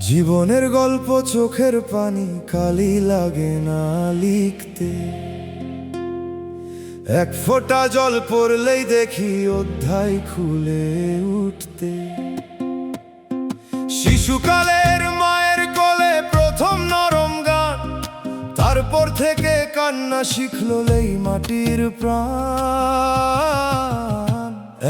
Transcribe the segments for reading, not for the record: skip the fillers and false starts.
জীবনের গল্প চোখের পানি কালি লাগে না লিখতে। এক ফোঁটা জল পড়লেই দেখি অধ্যায় খুলে উঠতে। শিশুকালের মায়ের কোলে প্রথম নরম গান, তারপর থেকে কান্না শিখলো এই মাটির প্রাণ।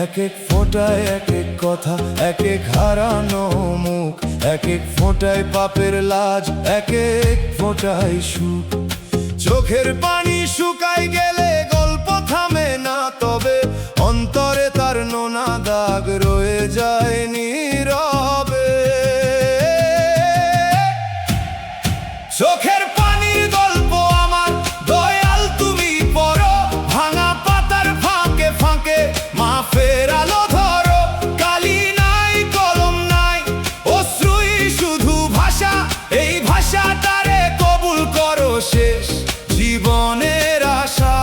এক এক ফোঁটায় এক এক কথা, এক এক হারানো মুখ, এক এক ফোঁটায় পাপের লাজ, এক এক ফোঁটায় সুখ। চোখের পানি শুকায় গেলে গল্প থামে না, তবে অন্তরে তার নোনা দাগ রয়ে যায় নীরবে। চোখের পানির গল্প আমার, দয়াল তুমি পড়ো। ভাঙা পাতার ফাঁকে ফাঁকে মাফের আলো ধরো। কালি নাই, কলম নাই, অশ্রুই শুধু ভাষা। এই ভাষাটারে কবুল করো শেষ জীবনের আশা।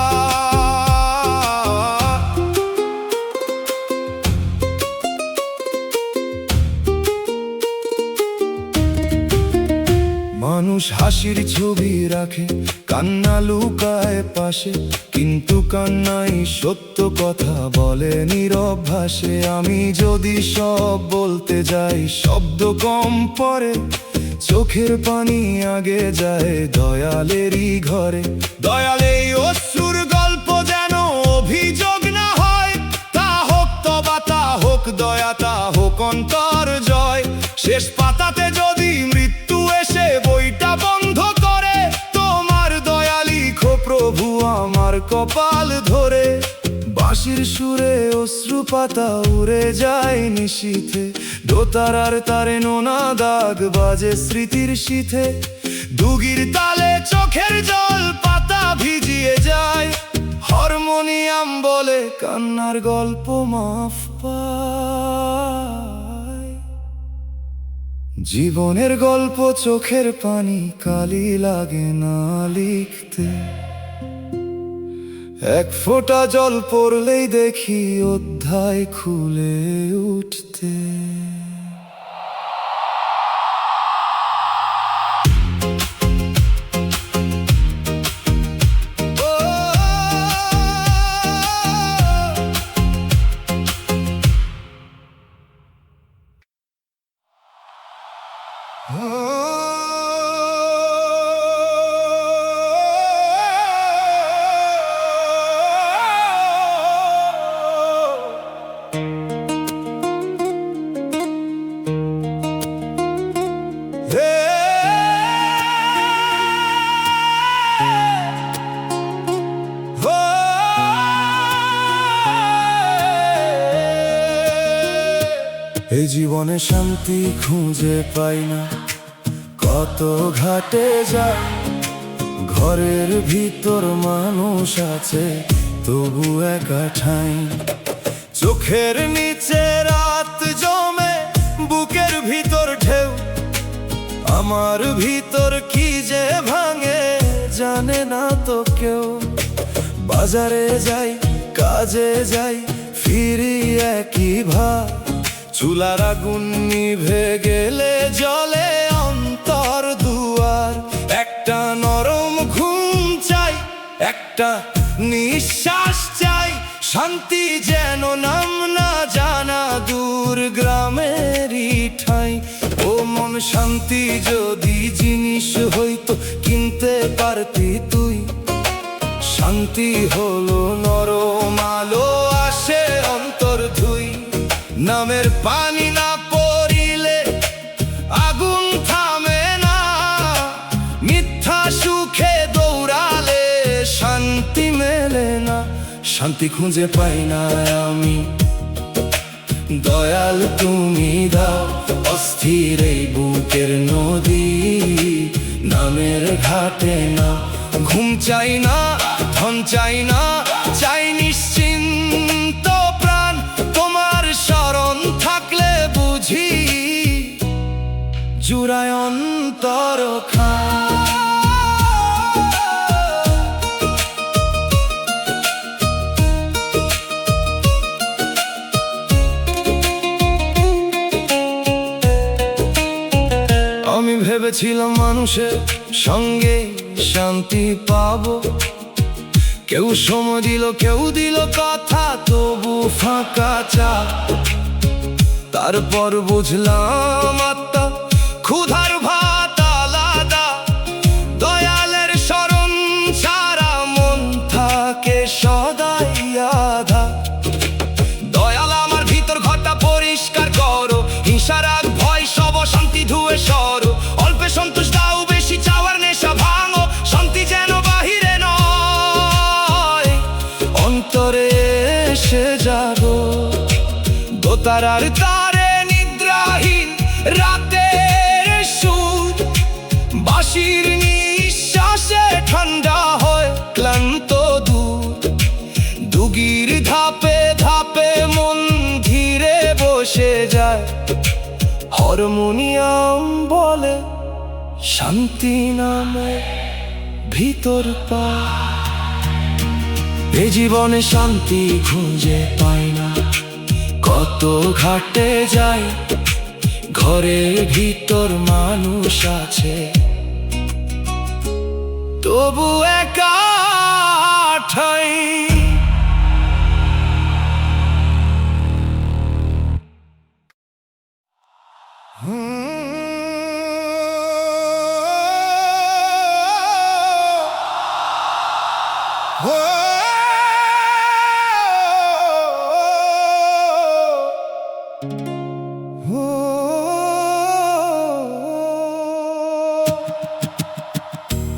মানুষ হাসির ছবি রাখে, কান্না লুকায় পাশে, কিন্তু কান্নাই সত্য কথা বলে নীরব ভাষে। আমি যদি সব বলতে যাই শব্দ কম পড়ে, চোখের পানি আগে যায় দয়ালেরই ঘরে। দয়াল এই অশ্রুর গল্প যেন অভিযোগ না হয়, তা হোক তবা, তা হোক দয়া, তা হোক অন্তর জয়। শেষ পাতাতে যদি মৃত্যু এসে বইটা বন্ধ করে, তোমার দয়া লিখো প্রভু আমার কপাল ধরে। বাঁশির সুরে অশ্রু পাতা উড়ে যায় নিশীথে, দোতারার তারে নোনা দাগ বাজে স্মৃতির শীথে। দুগির তালে চোখের জল পাতা ভিজিয়ে যায়, হারমোনিয়াম বলে কান্নার গল্প মাফ পায়। জীবনের গল্প চোখের পানি কালি লাগে না লিখতে। এক ফোঁটা জল পড়লেই দেখি অধ্যায় খুলে উঠতে। এই জীবনে শান্তি খুঁজে পাই না, কত ঘাটে যায়। ঘরের ভিতর মানুষ আছে, তবু একা ঠাঁই। চোখের নিচে রাত জমে, বুকের ভিতর ঢেউ। আমার ভিতর কি যে ভাঙে জানে না তো কেউ। বাজারে যাই, কাজে যাই, ফিরি একই ভাব। চুলার আগুন নিভে গেলে জলে অন্তর দুয়ার। একটা নরম ঘুম চাই, একটা নিঃশ্বাস চাই। শান্তি যেন নাম না জানা দূর গ্রামেরই ঠাঁই। ও মন শান্তি যদি জিনিস হইতো কিনতে পারতি তুই। শান্তি হলো নরম আলো আসে অন্তর ধুই। নামের পানি না পড়িলে আগুন থামে না। মিথ্যা সুখে দৌড়ালে শান্তি মেলে না। শান্তি খুঁজে পাই না আমি, দয়াল তুমি দাও। অস্থির এই বুকের নদী, নামের ঘাটে না। ঘুম চাই না, ধন চাই না, চাই নিশ্চিন্ত প্রাণ। তোমার শরণ থাকলে বুঝি জুড়ায় অন্তর খান। ভেবেছিলাম মানুষের সঙ্গে শান্তি পাবো, কেউ সময় দিল, কেউ দিল কথা, তবু ফাঁকা চা। তারপর বুঝলাম আত্মা ক্ষুধার ভাত আলাদা, দয়ালের শরণ ছাড়া মন থাকে সদাই আধা। দয়াল আমার ভিতর ঘরটা পরিষ্কার করো, হিংসা রাগ ভয় সব শান্তি ধুয়ে সরো। অল্পে সন্তোষ দাও, বেশি চাওয়ার নেশা ভাঙো, শান্তি যেন বাহিরে নয় অন্তরে এসে জাগো। দোতারার তারে নিদ্রাহীন রাতের সুর, বাঁশির নিঃশ্বাসে ঠান্ডা হয় ক্লান্ত দূর। দুগির ধাপে ধাপে মন ধীরে বসে যায়, হারমোনিয়াম বলে শান্তি নামে ভিতর পায়। এ জীবনে শান্তি খুঁজে পাই না, কত ঘাটে যাই, ঘরের ভিতর মানুষ আছে তবু একা ঠাই।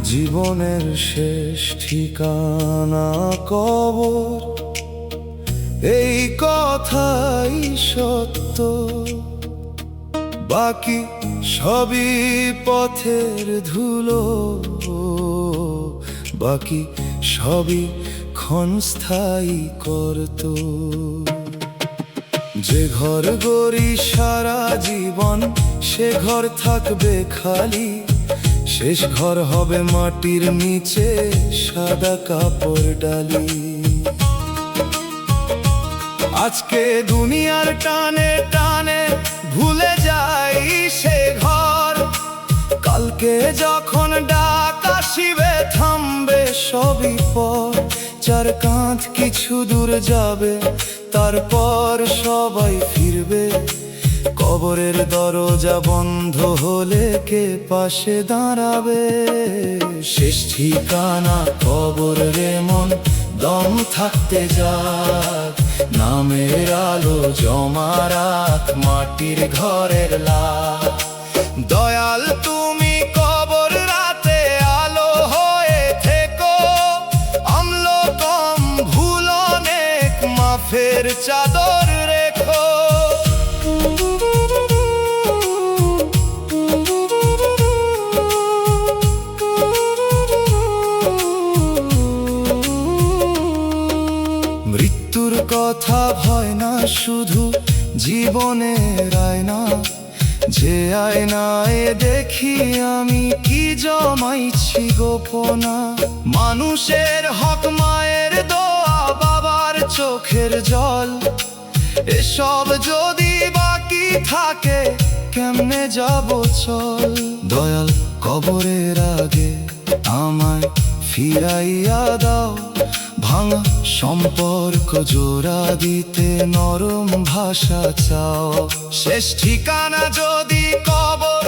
জীবনের শেষ ঠিকানা কবর, এই কথাই সত্য। বাকি সবই পথের ধুলো, বাকি সবই ক্ষণস্থায়ী করত। যে ঘর গড়ি সারা জীবন, সে ঘর থাকবে খালি, শেষ ঘর হবে মাটির নিচে সাদা কাপড় ডালি। আজকে দুনিয়ার টানে টানে ভুলে যাই সে ঘর, কালকে যখন ডাক আসিবে থামবে সবই পর। চার কাঁধ কিছু দূর যাবে, তারপর সবাই ফিরবে। কবরের দরজা বন্ধ হলে কে পাশে দাঁড়াবে? শেষ ঠিকানা কবর রে মন, দম থাকতে যাক, নামের আলো জমা রাখ মাটির ঘরের লাখ। দয়াল তুমি কবর রাতে আলো হয়ে থেকো, অম্ল কম ভুল অনেক মাফের চাদর রেখো। মৃত্যুর কথা ভয় না, শুধু জীবনের আয়না। যে আয়নায় দেখি আমি কি জমাইছি গোপনা। মানুষের হক, মায়ের দোয়া, বাবার চোখের জল, এসব যদি বাকি থাকে কেমনে যাব চল। দয়াল কবরের আগে আমায় ফিরাইয়া দাও, ভাঙা সম্পর্ক জোড়া দিতে নরম ভাষা চাও। শেষ ঠিকানা যদি কবর,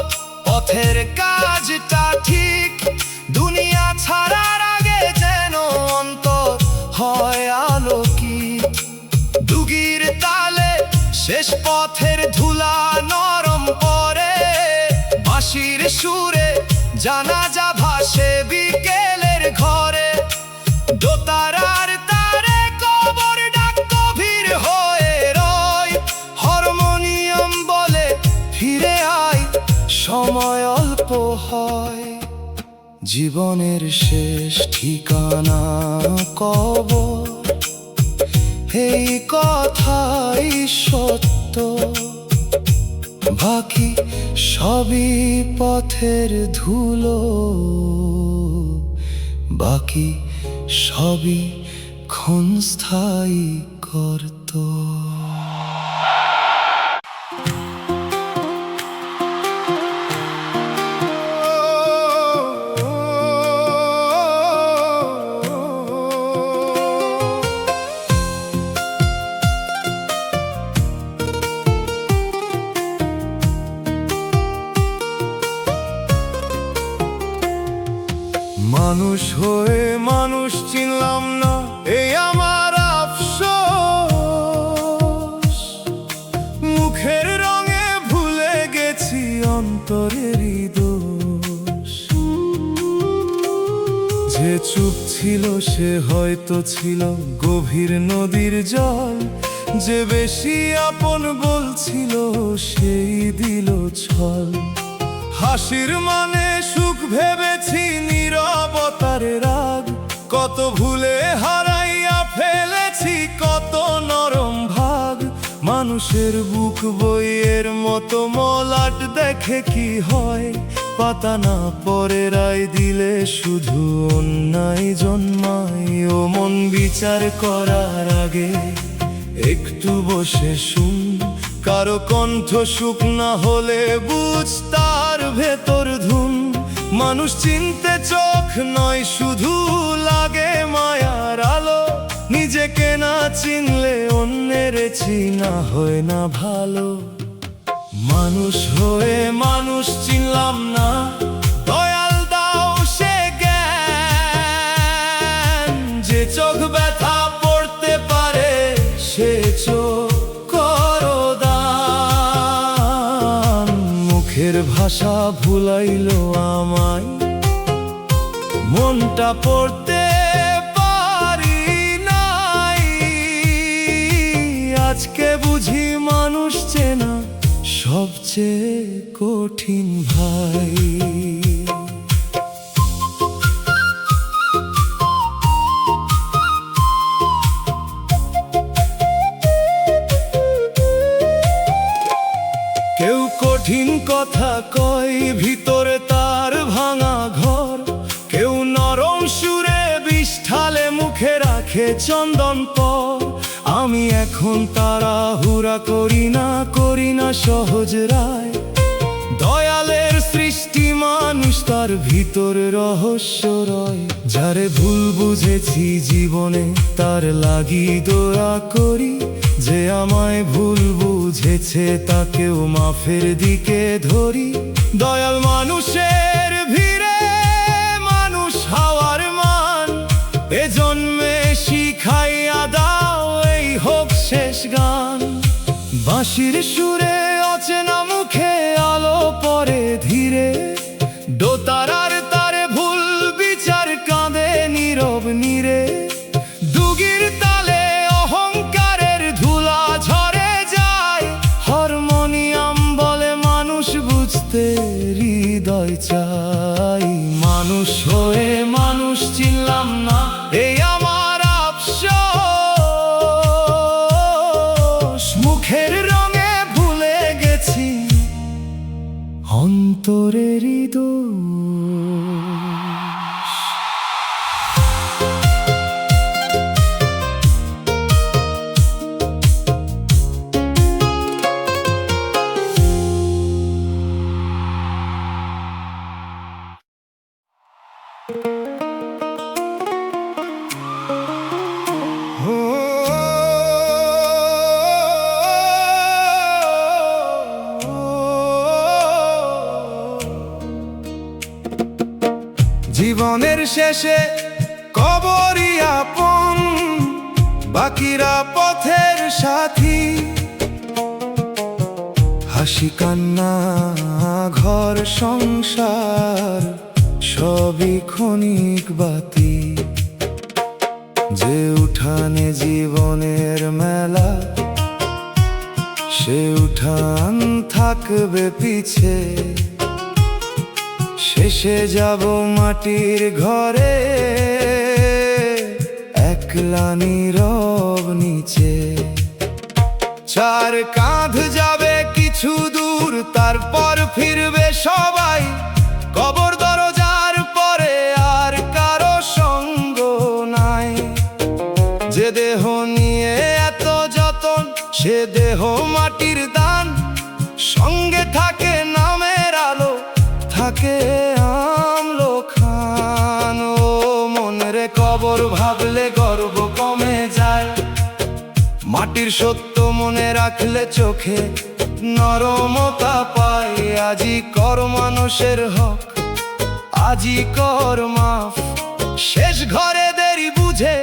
পথের কাজটা ঠিক, দুনিয়া ছাড়ার আগে যেন অন্তর হয় আলোকিত। দুগির তালে শেষ পথের ধুলা নরম পরে, বাঁশির সুরে জানাজা ভাসে বিকেলের ঘরে। দোতারার তারে কবর ডাক গভীর হয়ে রয়, হারমোনিয়াম বলে ফিরে আয়, সময় অল্প হয়। জীবনের শেষ ঠিকানা কবর, এই কথাই সত্য। বাকি সবই পথের ধুলো, বাকি সবই ক্ষণস্থায়ী করত। মানুষ হয়ে মানুষ চিনলাম না, এই আমার আফসোস। মুখের রঙে ভুলে গেছি অন্তরেরই দোষ। যে চুপ ছিল সে হয়তো ছিল গভীর নদীর জল, যে বেশি আপন বলছিল সেই দিল ছল। হাসির মানে সুখ ভেবেছি নীরবতার রাগ, কত ভুলে হারাইয়া ফেলেছি কত নরম ভাগ। মানুষের বুক বইয়ের মতো মলাট দেখে কি হয়, পাতা না পরে রায় দিলে শুধু অন্যায় জন্মায়। ও মন, বিচার করার আগে একটু বসে শুন, কারো কণ্ঠ সুখ না হলে বুঝ তার ভেতর ধুন। মানুষ চিনতে চোখ নয়, শুধু লাগে মায়ার আলো। নিজেকে না চিনলে অন্যের চিনা হয় না ভালো। মানুষ হয়ে মানুষ চিনলাম না, দয়াল দাও সে জ্ঞান। যে চোখ ব্যথা পড়তে পারে সে চোখ করো দান। মুখের ভাষা ভুলাইলো আমায়, মনটা পড়তে পারি নাই। আজকে বুঝি মানুষ চেনা সবচেয়ে কঠিন ভাই। কেউ কঠিন কথা কয় ভিতরে তার ভাঙা ঘর, কেউ নরম সুরে বিষ ঢালে মুখে রাখে চন্দন পর। আমি এখন তাড়াহুড়া করি না সহজ রায়। দয়ালের সৃষ্টি মানুষ, তার ভিতর রহস্য রয়। যারে ভুল বুঝেছি জীবনে তার লাগি দোয়া করি, যে আমায় ভুল বুঝেছে তাকেও মাফের দিকে ধরি। দয়াল মানুষের ভিড়ে মানুষ হওয়ার মান, এ জন্মে শিখাইয়া দাও এই হোক শেষ গান। বাঁশির সুরে অচেনা মুখে আলো পড়ে ধীরে, দোতারার তারে ভুল বিচার কাঁদে নীরব নীরে। দুগির তালে অহংকারের ধুলা ঝরে যায়, হারমোনিয়াম বলে মানুষ বুঝতে হৃদয় চাই। মানুষ হয়ে মানুষ চিনলাম না, এই আমার আফসোস। মুখের রঙে ভুলে গেছি অন্তরেরই দোষ। জীবনের শেষে কবরই আপন, বাকিরা পথের সাথী। হাসি কান্না ঘর সংসার সবই ক্ষণিক বাতি। যে উঠানে জীবনের মেলা, সে উঠান থাকবে পিছে। শেষে যাব মাটির ঘরে, একলা নীরব নিচে। চার কাঁধ যাবে কিছু দূর, তারপর ফিরবে সবাই। কবর দরজার পরে আর কারো সঙ্গ নাই। যে দেহ নিয়ে এত যতন, সে দেহ মাটির দান। সঙ্গে থাকে নামের আলো, থাকে আমলো খান। ও মন রে, কবর ভাবলে গর্ব কমে যায়। মাটির সত্য মনে রাখলে চোখে নরমতা পায়। আজি কর মানুষের হক, আজই কর মাফ। শেষ ঘরে দেরি বুঝে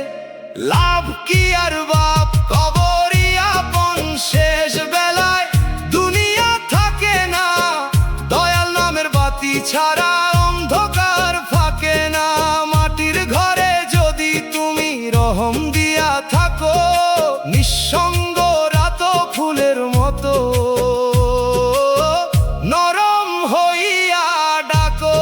লাভ কি আর বাপ, কবরই আপন শেষ বেলায়, দুনিয়া থাকে না। দয়াল নামের বাতি ছাড়া অন্ধকার ফাঁকে না। মাটির ঘরে যদি তুমি রহম দিয়া থাকো, নিঃসঙ্গ রাত ফুলের মতো নরম হইয়া ডাকো।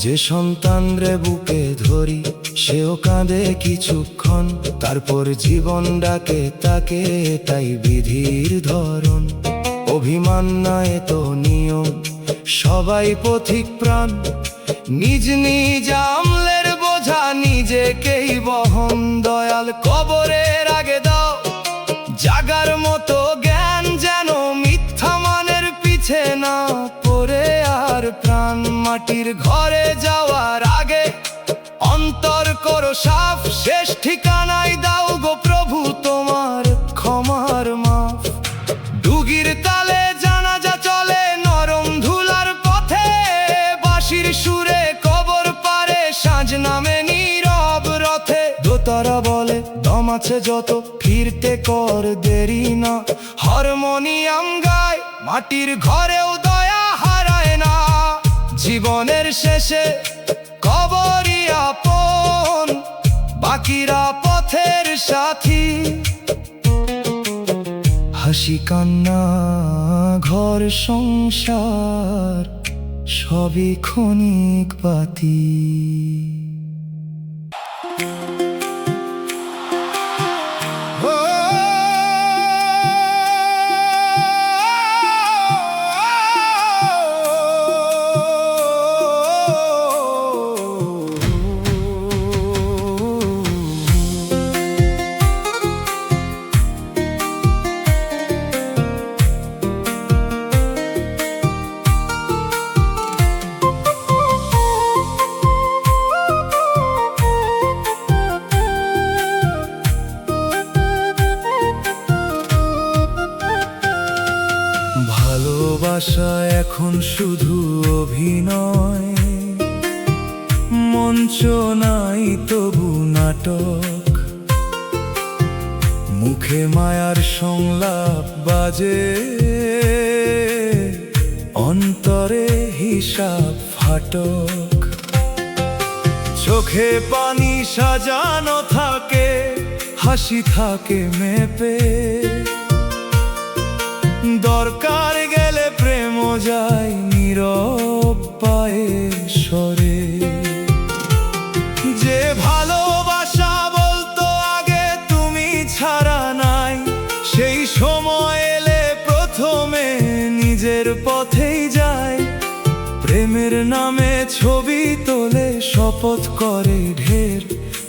যে সন্তান রে বুকে ধরি, সেও কাঁদে কিছুক্ষণ, তারপর জীবন ডাকে তাকে, তাই বিধির ধরন। অভিমান নয় তো নিয়ম, সবাই পথিক প্রাণ, নিজ নিজ আমলের বোঝা নিজেকেই বহন। দয়াল কবরের আগে দাও জাগার মতো জ্ঞান, যেন মিথ্যা মানের পিছে না পড়ে আর প্রাণ। মাটির ঘরে যাওয়ার আগে অন্তর করো সাফ, শেষ ঠিকানায় দাও গো প্রভু তোমার ক্ষমার মাফ। ডুগির তালে জানাজা চলে নরম ধুলার পথে, বাঁশির সুরে কবর পারে সাঁঝ নামে নীরব রথে। দোতারা বলে দম আছে যত, ফিরতে কর দেরি না। হারমোনিয়াম গায় মাটির ঘরেও দয়া হারায় না। জীবনের শেষে কবরই আপন, বাকিরা পথের সাথী। হাসি কান্না ঘর সংসার সবই ক্ষণিক বাতি। ভালোবাসা এখন শুধু অভিনয়, মঞ্চ নাই তবু নাটক। মুখে মায়ার সংলাপ বাজে, অন্তরে হিসাব ফাটক। চোখে পানি সাজানো থাকে, হাসি থাকে মেপে। দরকার গেলে প্রেম যায় নীরব পায়ে সরে। যে ভালোবাসা বলতো আগে তুমি ছাড়া নাই, সেই সময় এলে প্রথমে নিজের পথেই যায়। প্রেমের নামে ছবি তোলে শপথ করে ঢের,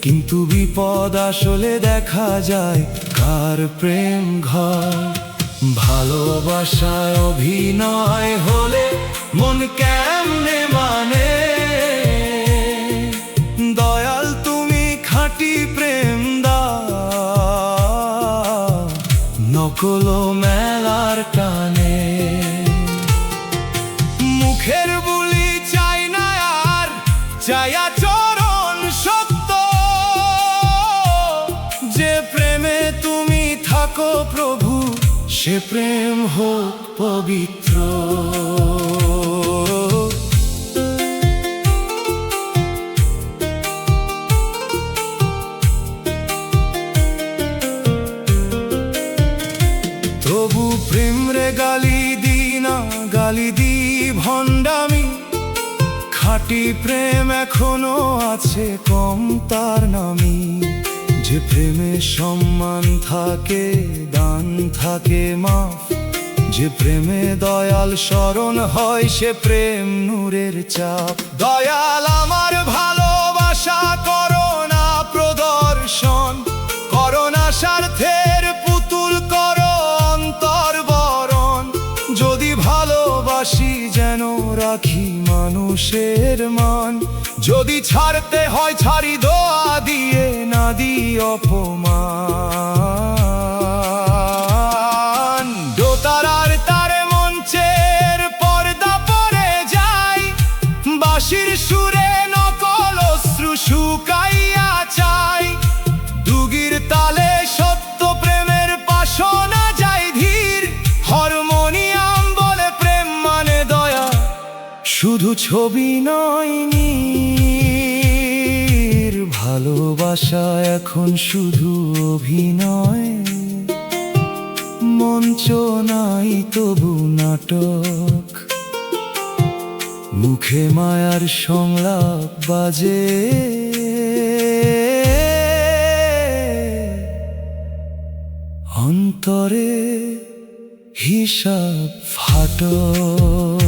কিন্তু বিপদ আসলে দেখা যায় কার প্রেম ঘর। ভালোবাসায় অভিনয় হলে মন কেমনে মানে, দয়াল তুমি খাঁটি প্রেম দাও, নকল মেলার টানে। মুখের বুলি চাই না আর, চাইয়া চরণ সত্য। যে প্রেমে তুমি থাকো প্রভু, সে প্রেম হোক পবিত্র। তবু প্রেম রে গালি দি না, গালি দি ভণ্ডামি। খাঁটি প্রেম এখনো আছে কম তার নামি। যে প্রেমে সম্মান থাকে, দান থাকে মাফ। যে প্রেমে দয়াল স্মরণ হয়, সে প্রেম নূরের চাপ। দয়াল আমার ভালোবাসা করো না প্রদর্শন, করো না স্বার্থের পুতুল, করো অন্তর বরণ। যদি ভালোবাসি যেন রাখি মানুষের মান, যদি ছাড়তে হয় ছাড়ি দোয়া দিয়ে, না দিই অপমান। দোতারার তারে মঞ্চের পর্দা পড়ে যায়, বাঁশির সুরে নকল অশ্রু শুকাইয়া চাই। দুগির তালে সত্য প্রেমের বাসনা যায় ধীর, হারমোনিয়াম বলে প্রেম মানে দয়া, শুধু ছবি নয় নীর। ভালোবাসা এখন শুধু অভিনয়, মঞ্চ নাই তবু নাটক। মুখে মায়ার সংলাপ বাজে, অন্তরে হিসাব ফাটক।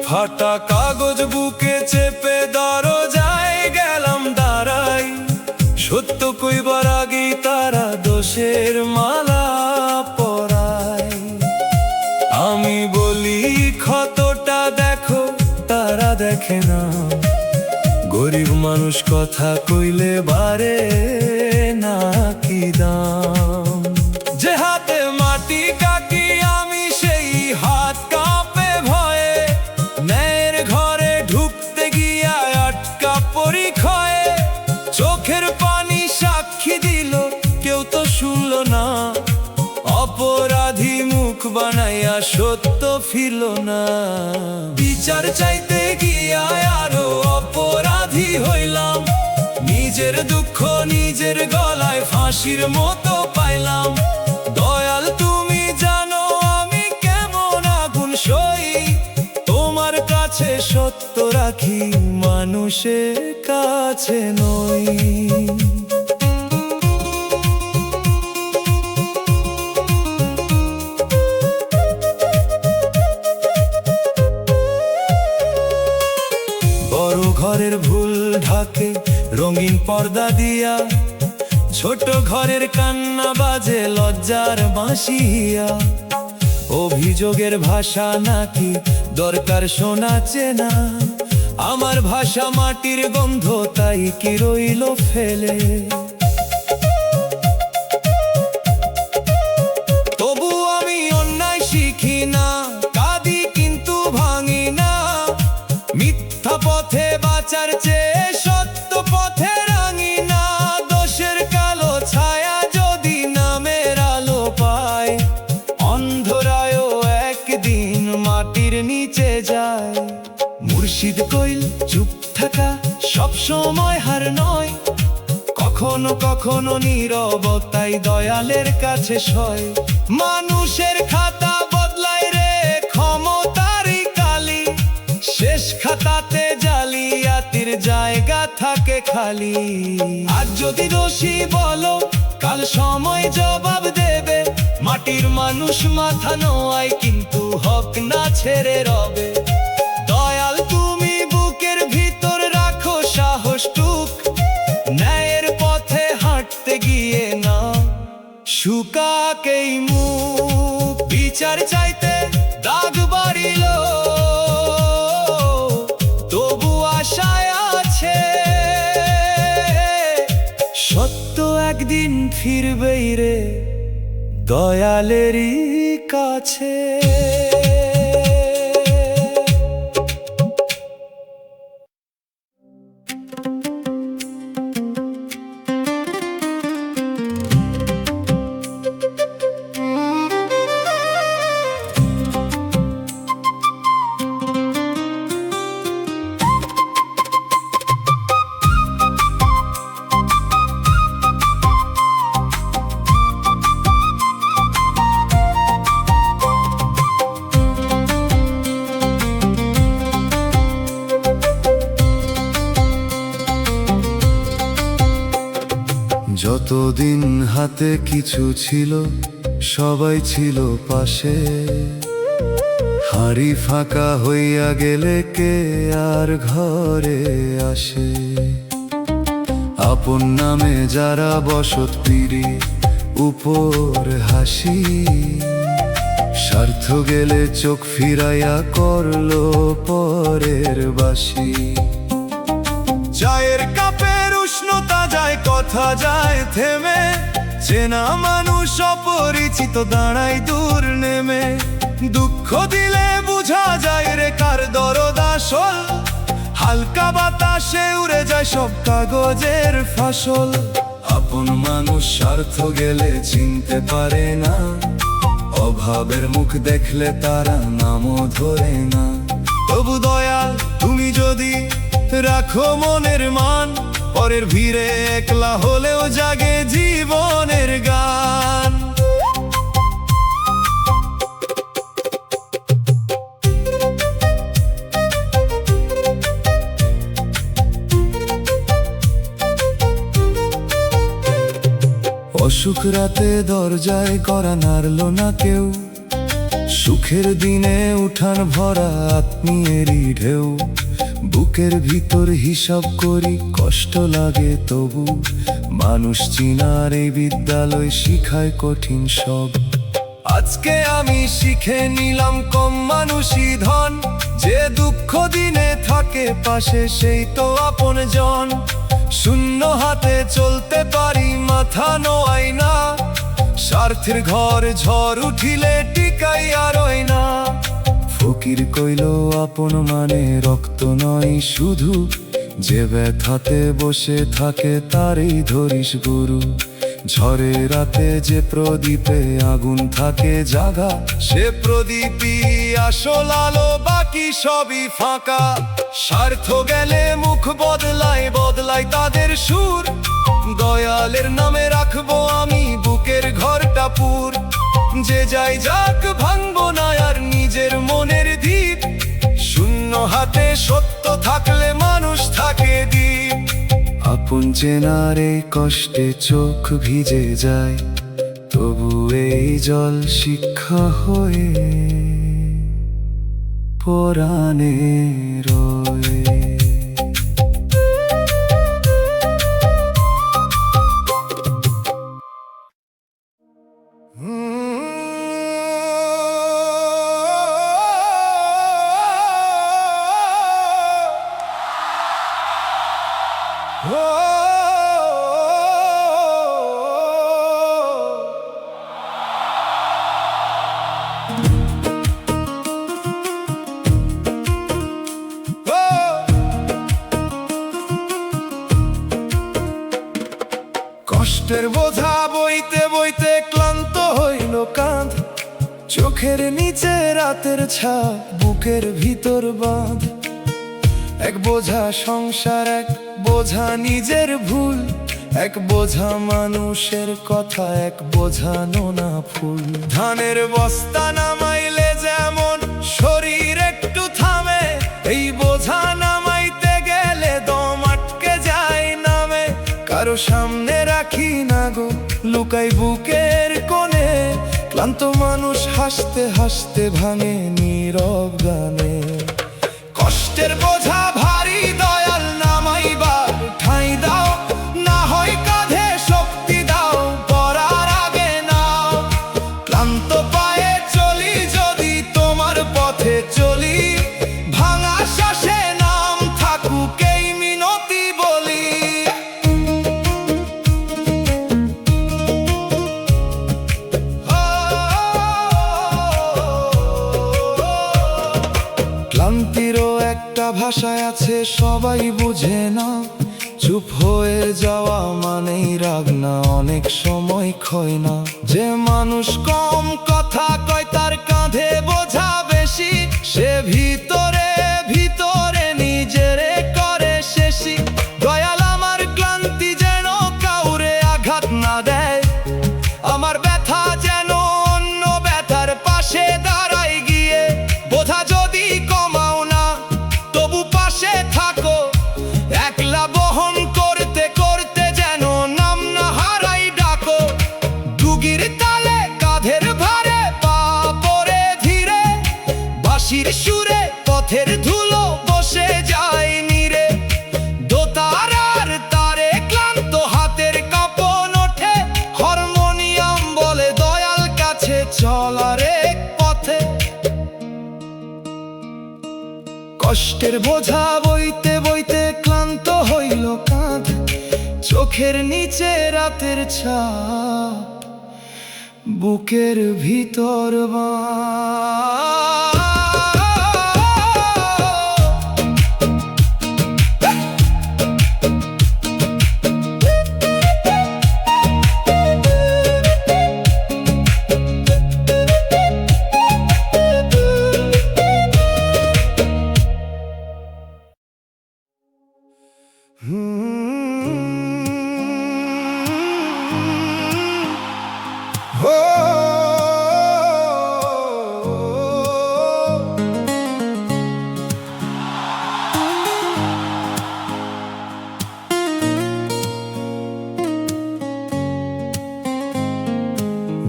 ফাটা কাগজ বুকে চেপে দরজায় গেলাম দাঁড়াই, সত্য কইবার আগেই তারা দোষের মালা পরায়। আমি বলি ক্ষতটা দেখো, তারা দেখে না। গরিব মানুষ কথা কইলে বারে না কি দাম। যে হাতে মাটি কাটি আমি, সেই হাত কাঁপে ভয়ে। ন্যায়ের ঘরে ঢুকতে গিয়া আটকা পরিক্ষয়ে। চোখের পানি সাক্ষী দিল, কেউ তো শুনল না। অপরাধী মুখ বানাইয়া সত্য ফিরল না। বিচার চাইতে গিয়া আরো অপরাধী হইলাম। নিজের দুঃখ নিজের গলায় ফাঁসির মতো পাইলাম। দয়াল তুমি জানো আমি কেমন আগুন সই, তোমার কাছে সত্য রাখি মানুষের কাছে নই। বড় ঘরের ভুল ঢাকে রঙিন পর্দা দিয়া, ছোট ঘরের কান্না বাজে লজ্জার বাঁশিয়া। অভিযোগের ভাষা নাকি দরকার শোনা চেনা, আমার ভাষা মাটির গন্ধ, তাই কি রইল ফেলে। তবু আমি অন্যায় শিখি না, কাঁদি কিন্তু ভাঙি না। মিথ্যা পথে বাঁচার চেয়ে সত্য পথে রাঙি না। দোষের কালো ছায়া যদি নামের আলো পায়, অন্ধরায়ও একদিন মাটির নিচে যায়। মুর্শিদ কইল চুপ থাকা সব সময় হার নয়, কখনো কখনো নীরবতাই দয়ালের কাছে সয়। মানুষের খাতা বদলায় রে ক্ষমতারই কালি, শেষ খাতাতে জালিয়াতির জায়গা থাকে খালি। আজ যদি দোষী বলো, কাল সময় জবাব দেবে। মাটির মানুষ মাথা নোয়ায়, কিন্তু হক না ছেড়ে রবে। দয়াল তুমি বুকের ভিতর রাখো সাহসটুক, ন্যায়ের পথে হাঁটতে গিয়ে না শুকাকেই মুখ। বিচার চাইতে দাগ বাড়িল, তবু আশায় আছে সত্য একদিন ফিরবেই রে দয়ালেরই কাছে। যতদিন হাতে কিছু ছিল, সবাই ছিল পাশে। হাড়ি ফাঁকা হইয়া গেলে কে আর ঘরে আসে? আপন নামে যারা বসত পিড়ি উপর হাসি, স্বার্থ গেলে চোখ ফিরাইয়া করলো পরের বাসি। চায়ের কাপের উষ্ণতা যায়, কথা যায় থেমে, চেনা মানুষ অপরিচিত দাঁড়ায় দূর নেমে। দুঃখ দিলে বুঝা যায় রে কার দরদ আসল, হালকা বাতাসে উড়ে যায় সব কাগজের ফাসল। আপন মানুষ স্বার্থ গেলে চিনতে পারে না, অভাবের মুখ দেখলে তারা নামও ধরে না। তবু দয়াল তুমি যদি রাখো মনের মান, পরের ভিড়ে একলা হলেও জাগে জীবনের গান। অসুখ রাতে দরজায় করা নাড়ল না কেউ, সুখের দিনে উঠান ভরা আত্মীয়েরই ঢেউ। বুকের ভিতর হিসাব করি, কষ্ট লাগে তবু, মানুষ চিনার এই বিদ্যালয় শিখায় কঠিন সব। আজকে আমি শিখে নিলাম কম মানুষই ধন, যে দুঃখ দিনে থাকে পাশে সেই তো আপন জন। শূন্য হাতে চলতে পারি, মাথা নোয়াই না, স্বার্থের ঘর ঝড় উঠিলে টিকাই আরই না। ফকির কইল আপন মানে রক্ত নয় শুধু, যে ব্যথাতে বসে থাকে তারই ধরিস গুরু। ঝড়ে রাতে যে প্রদীপে আগুন থাকে জাগা, সে প্রদীপই আসল আলো, বাকি সবই ফাঁকা। স্বার্থ গেলে মুখ বদলায়, বদলায় তাদের সুর। দয়ালের নামে রাখবো আমি বুকের ঘরটা পুর। যে যাই যাক ভাঙবো না আর নিজের মনের দ্বীপ, শূন্য হাতে সত্য থাকলে মানুষ থাকে দ্বীপ। আপন চেনার এই কষ্টে চোখ ভিজে যায়, তবু এই জল শিক্ষা হয়ে পরাণে রয়ে। কষ্টের বোঝা বইতে বইতে ক্লান্ত হইল কাঁধ, চোখের নিচে রাতের ছাপ, বুকের ভিতর বাঁধ। এক বোঝা সংসার, এক বোঝা নিজের ভুল, এক বোঝা মানুষের কথা, এক বোঝা নোনা ফুল। ধানের বস্তা নামাইলে যেমন শরীর একটু থামে, এই বোঝা নামাইতে গেলে দম আটকে যায় নামে। কারো সামনে রাখি না গো, লুকাই বুকের কোণে, ক্লান্ত মানুষ হাসতে হাসতে ভাঙে নীরব গানে। কষ্টের বোঝা ভারী দয়াল নামাইবার ঠাঁই দাও, না হয় কাঁধে শক্তি দাও পড়ার আগে নাও। ক্লান্ত পায়ে চলি যদি তোমার পথে চলি, ভাঙা শ্বাসে নাম থাকুক এই মিনতি বলি। ক্লান্তিরও একটা ভাষায় আছে সবাই বুঝে না, চুপ হয়ে যাওয়া মানেই রাগ না, অনেক সময় ক্ষয় না। যে মানুষ কম কথা কয় তার কাঁধে বোঝা বেশি, সে ভিতরে ভিতরে নিজেরে করে শেষি। দয়াল আমার ক্লান্তি যেন কাউরে আঘাত না দেয়, আমার ব্যথা যেন অন্য ব্যথার পাশে দাঁড়ায় গিয়ে। বোঝা যদি কমাও না তবু পাশে থাকো, একলা বহন করতে করতে যেন নাম না হারাই বাঁশির সুরে পথের ধুলো বসে যায় নীরে, দোতারার তারে ক্লান্ত হাতের কাঁপন ওঠে, হারমোনিয়াম বলে দয়াল কাছে চলার এক পথে। কষ্টের বোঝা বইতে বইতে ক্লান্ত হইল কাঁধ, চোখের নিচে রাতের ছাপ, বুকের ভিতর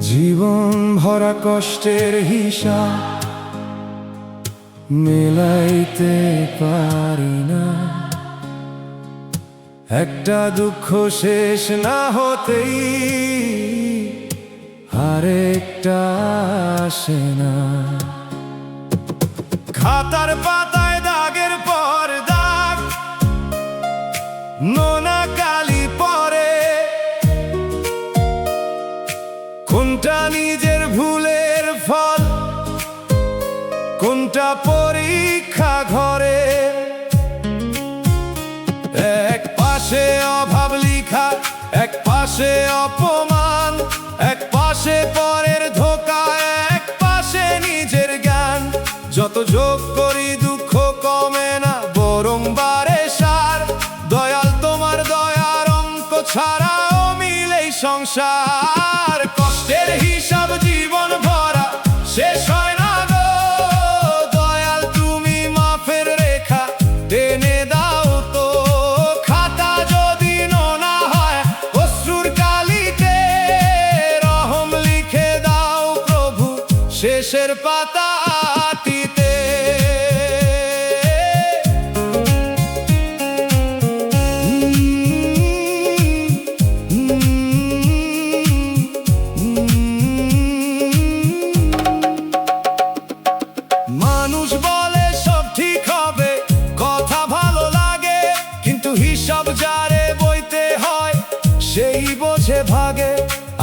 জীবন ভরা কষ্টের হিসাব মেলাইতে পারি না, একটা দুঃখ শেষ না হতেই আরেকটা আসে না। খাতার পাতায় দাগের পর দাগ, নোনা কালি পরে, কোনটা নিজের ভুলের ফল, কোনটা পরীক্ষা ঘরে। এক পাশে অভাব লিখা, এক পাশে অপমান, এক পাশে পরের ধোঁকা, এক পাশে নিজের জ্ঞান। যত যোগ করি দুঃখ কমে না, বরং বাড়ে সার। দয়াল তোমার দয়ার অঙ্ক ছাড়াও মিলেই সংসার। কষ্টের হিসাব জীবন ভরা শেষ হয় না গো, দয়াল তুমি মাফের রেখা টেনে দাও তো। খাতা যদি নোনা হয় অশ্রুর কালিতে, রহম লিখে দাও প্রভু শেষের পাতাটিতে। মানুষ বলে সব ঠিক হবে, কথা ভালো লাগে, কিন্তু হিসাব যারে বইতে হয় সেই বোঝে ভাগে।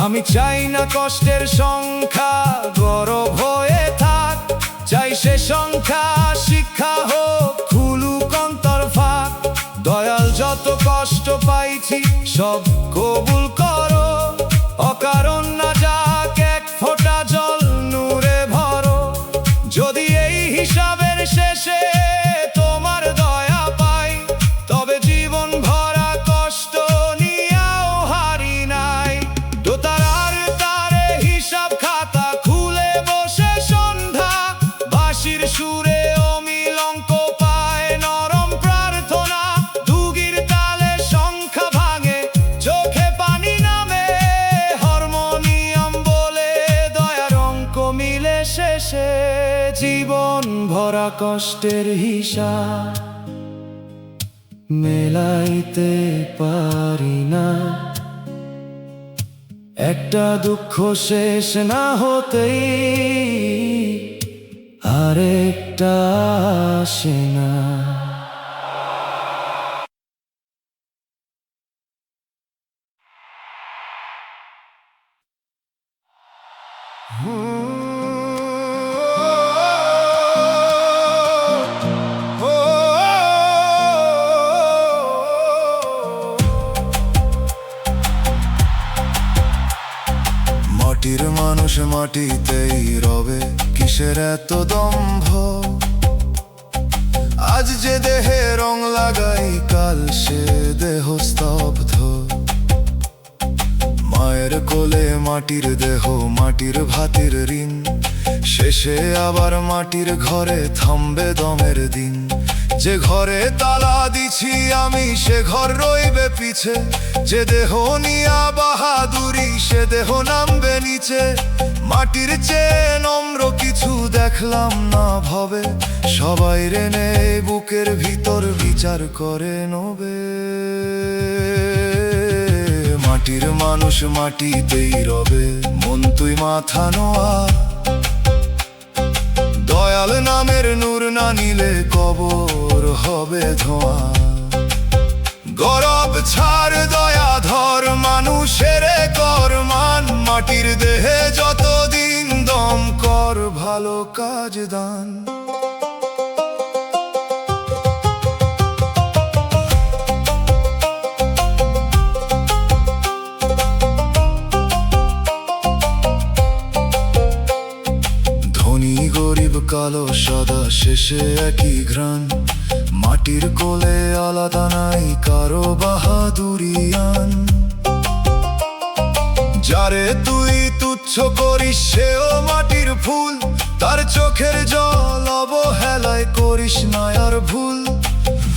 আমি চাই না কষ্টের সংখ্যা গৌরব হয়ে থাক, চাই সে সংখ্যা শিক্ষা হোক, খুলুক অন্তর ফাঁক। দয়াল যত কষ্ট পাইছি সব কবুল করো, অকারণ না যাক এক ফোঁটা জল নূরে ভরো। যদি এই হিসাবের শেষে তোমার দয়া পাই, তবে জীবন ভরা কষ্ট নিয়েও হারি নাই। দোতারার তারে হিসাব খাতা খুলে বসে সন্ধ্যা, বাঁশির সুরে অমিল অঙ্ক পায় নরম প্রার্থনা। দুগির তালে সংখ্যা ভাঙে, চোখে পানি নামে, হারমোনিয়াম বলে দয়ার অঙ্ক মিলে শেষে। জীবন ভরা কষ্টের হিসাব মেলাইতে পারি না, একটা দুঃখ শেষ না হতেই আরেকটা আসে না। মাটির মানুষ মাটিতেই রবে, কিসের এত দম্ভ? আজ যে দেহে রং লাগাই, কাল সে দেহ স্তব্ধ। মায়ের কোলে মাটির দেহ, মাটির ভাতের ঋণ, শেষে আবার মাটির ঘরে থামবে দমের দিন। যে ঘরে তালা দিছি আমি সে ঘর রইবে পিছে, যে দেহ নিয়া বাহাদুরি সে দেহ নামবে নিচে। মাটির চেয়ে নম্র কিছু দেখলাম না ভবে, সবাই রেনে বুকের ভিতর বিচার করে নবে। মাটির মানুষ মাটিতেই রবে, মন তুই মাথা নোয়া। দয়াল নামের নূর না নিলে কবর হবে ধোঁয়া। গরব ছাড় দয়া ধর, মানুষের কর মান। মাটির দেহে যতদিন দম কর ভালো কাজ দান। ধনী গরিব কালো সাদা শেষে একই ঘ্রাণ। মাটির কোলে আলাদা নাই কারো বাহাদুরিয়ান। যারে তুই তুচ্ছ করিস সেও মাটির ফুল, তার চোখের জল অবহেলায় করিস না আর ভুল।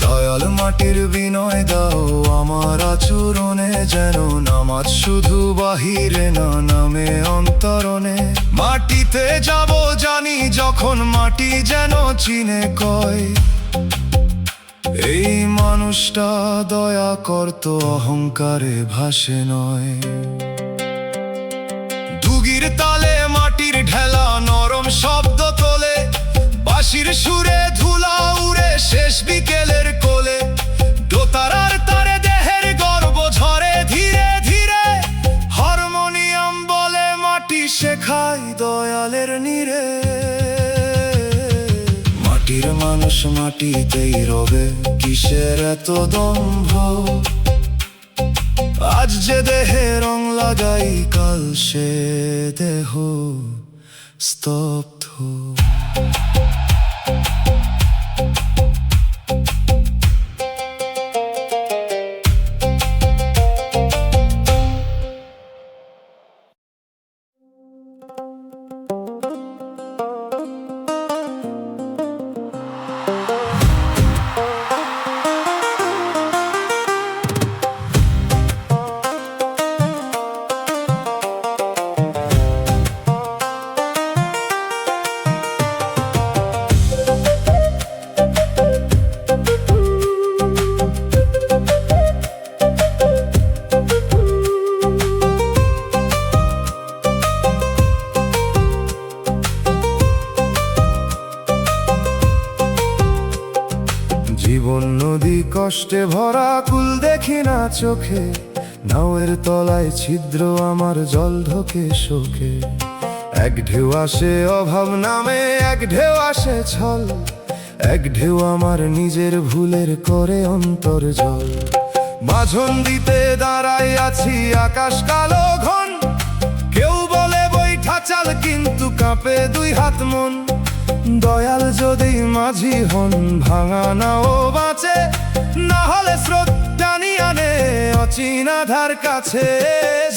দয়াল মাটির বিনয় দাও আমার আচরণে, যেন নামাজ শুধু বাহিরে না নামে অন্তরণে। মাটিতে যাব জানি যখন মাটি যেন চিনে কয়, এই মানুষটা দয়া করত অহংকারে ভাসে নয়। দুগির তালে মাটির ঢেলা নরম শব্দ তোলে, বাঁশির সুরে ধুলা উড়ে শেষ বিকেলের কোলে। দোতারার তারে দেহের গর্ব ঝরে ধীরে ধীরে, হারমোনিয়াম বলে মাটি শেখায় দয়ালের নীড়ে। মাটির মানুষ মাটিতেই রবে, কিসের এত দম্ভ। আজ যে দেহে রং লাগাই কাল সে দেহ স্তব্ধ। জীবন নদী কষ্টে ভরা, কুল দেখি না চোখে। নাওয়ের তলায় ছিদ্র আমার জল ঢোকে শোকে। এক ঢেউ আসে অভাব নামে, এক ঢেউ আসে ছল। এক ঢেউ আমার নিজের ভুলের করে অন্তর জল। মাঝন দিতে দাঁড়াই আছি আকাশ কালো ঘন। কেউ বলে বৈঠা চাল কিন্তু কাঁপে দুই হাত মন। দয়াল যদি মাঝি হন ভাঙা নাও বাঁচে, না হলে স্রোত টানি আনে অচেনা ধার কাছে।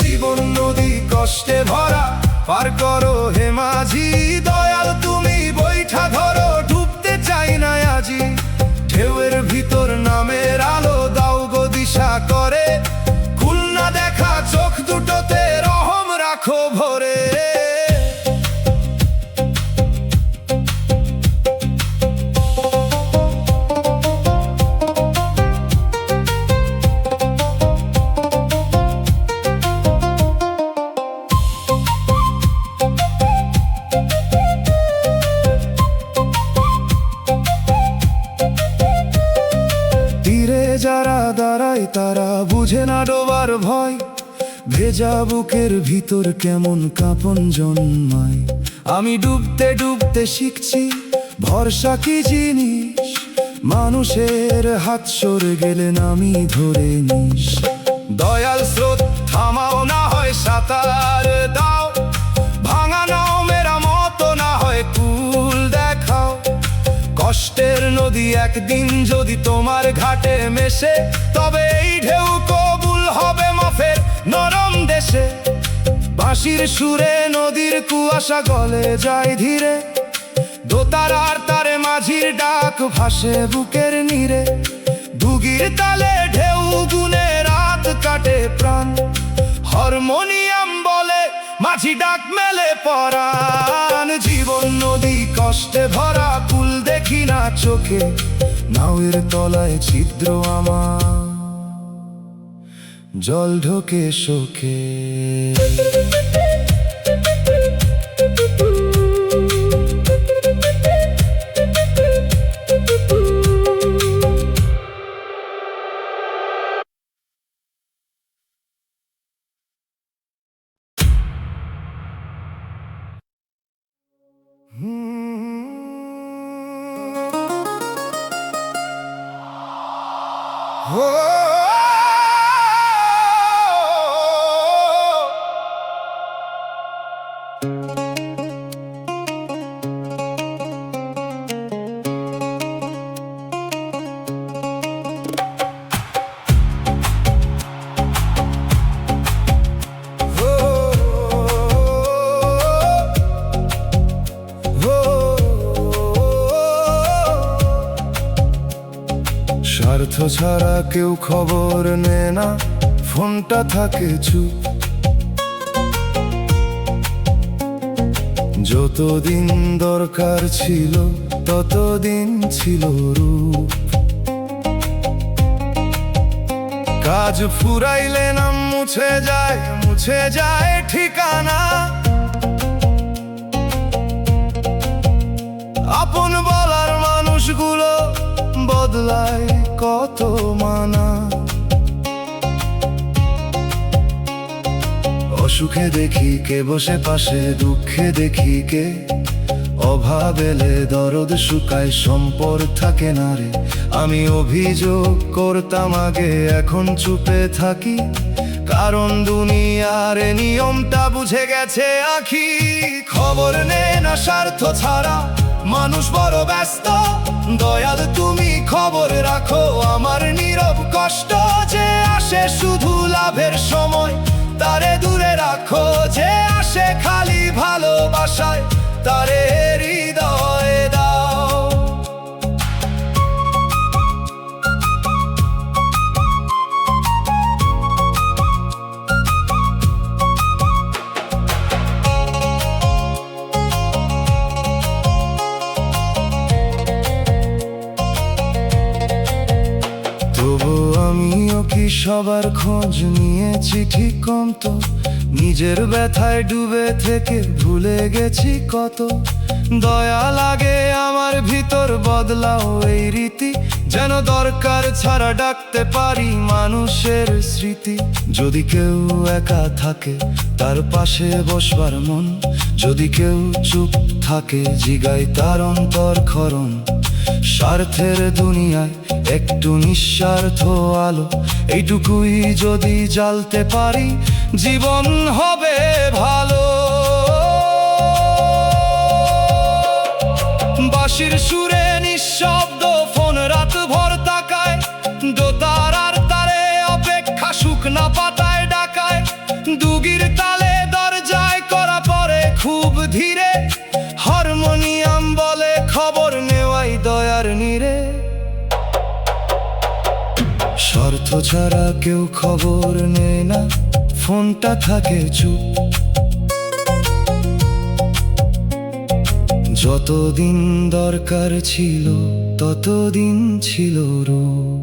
জীবন নদী কষ্টে ভরা, পার করো হে মাঝি। দয়াল তুমি বৈঠা ধরো, ডুবতে চাই না আজি। ঢেউয়ের ভিতর নামের আলো দাও গো দিশা করে। ভুল না দেখা চোখ দুটোতে রহম রাখো ভরে। যারা দাঁড়ায় তারা বুঝে না ডোবার ভয়। ভেজা বুকের ভিতর কেমন কাঁপন জন্মায়। আমি ডুবতে ডুবতে শিখছি ভরসা কি জিনিস। মানুষের হাত সরে গেলে আমি ধরে নিস। দয়াল স্রোত থামাও, না হয় সাঁতার দাও। ভাঙা নাও মেরামত না হয় কুল দেখাও। কষ্টের নদী একদিন যদি তোমার ঘাটে মেশে, তবে এই ঢেউ কবুল হবে মাফের নরম দেশে। বাঁশির সুরে নদীর কুয়াশা গলে যায় ধীরে। দোতারার তারে মাঝির ডাক ভাসে বুকের নীরে, দুগির তালে ঢেউ গুনে রাত কাটে প্রাণ। হারমোনিয়াম বলে মাঝি ডাক মেলে পরাণ। জীবন নদী কষ্টে ভরা, কুল দেখি না চোখে, নাওয়ের তলায় ছিদ্র আমার, জল ঢোকে শোকে। স্বার্থ ছাড়া কেউ খবর নেয় না, ফোনটা থাকে চুপ। যতদিন দরকার ছিল ততদিন ছিল রূপ। কাজ ফুরাইলে নাম মুছে যায় ঠিকানা। আপন বলার মানুষগুলো বদলায় কত মানা। অসুখে দেখি কে বসে পাশে, দুঃখে দেখি কে। অভাব এলে দরদ শুকায়, সম্পদ থাকে না রে। আমি অভিযোগ করতাম আগে, এখন চুপে থাকি, কারণ দুনিয়ার নিয়মটা বুঝে গেছে আঁখি। খবর নে না স্বার্থ ছাড়া, মানুষ বড় ব্যস্ত। দয়াল তুমি খবর রাখো আমার নীরব কষ্ট। যে আসে শুধু লাভের সময়, তারে দূরে রাখো। যে আসে খালি ভালোবাসায়, তারে হৃদয়ে দাও। তবু আমিও কি সবার খোঁজ নিয়েছি ঠিক কম তো। নিজের ব্যথায় ডুবে থেকে ভুলে গেছি কত। দয়া লাগে আমার ভিতর, বদলাও এই রীতি, যেন দরকার ছাড়া ডাকতে পারি মানুষের স্মৃতি। যদি কেউ একা থাকে তার পাশে বসবার মন, যদি কেউ চুপ থাকে জিগাই তার অন্তর ক্ষরণ। স্বার্থের দুনিয়ায় একটু নিঃস্বার্থ আলো, এইটুকুই যদি জ্বালতে পারি জীবন হবে ভালো। বাঁশির সুরে নিঃশব্দ ফোন রাত ভর তাকায়, দোতারার তারে অপেক্ষা শুকনা পাতায় ডাকায়। দুগির তালে দরজায় করা পড়ে খুব ধীরে, হারমোনিয়াম বলে খবর নেওয়াই দয়ার নীরে। স্বার্থ ছাড়া কেউ খবর নেয় না, ফোনটা থাকে চুপ। যতদিন দরকার ছিল ততদিন ছিল রূপ।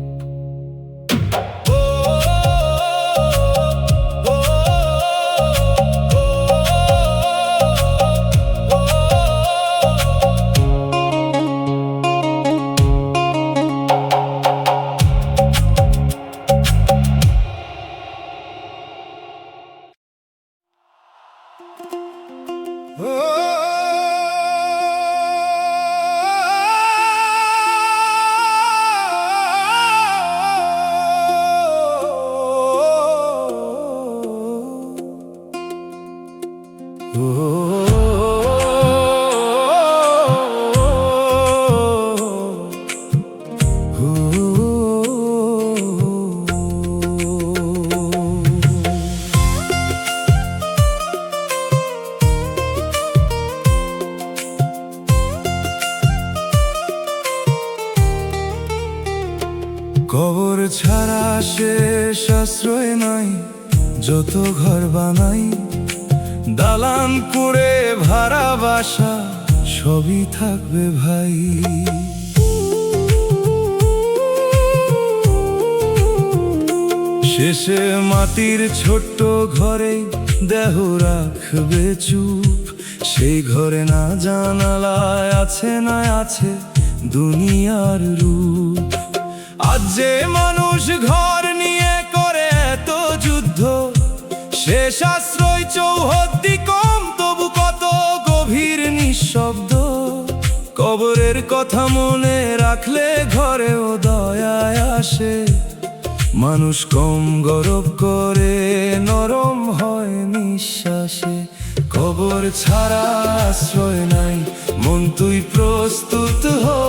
কবর ছাড়া শেষ আশ্রয় নাই, যত ঘর বানাই দালান করে ভাড়া বাসা সবই থাকবে ভাই। শেষে মাটির ছোট্ট ঘরে দেহ রাখবে চুপ, সেই ঘরে না জানালায় আছে না আছে দুনিয়ার রূপ। আজ যে মানুষ ঘর নিয়ে করে এত যুদ্ধ, শেষ আশ্রয় চৌহদ্দি কম, তবু কত গভীর নিঃশব্দ। কবরের কথা মনে রাখলে ঘরেও দয়ায় আসে, মানুষ কম গরব করে নরম হয় নিঃশ্বাসে। কবর ছাড়া আশ্রয় নাই, মন তুই প্রস্তুত হো,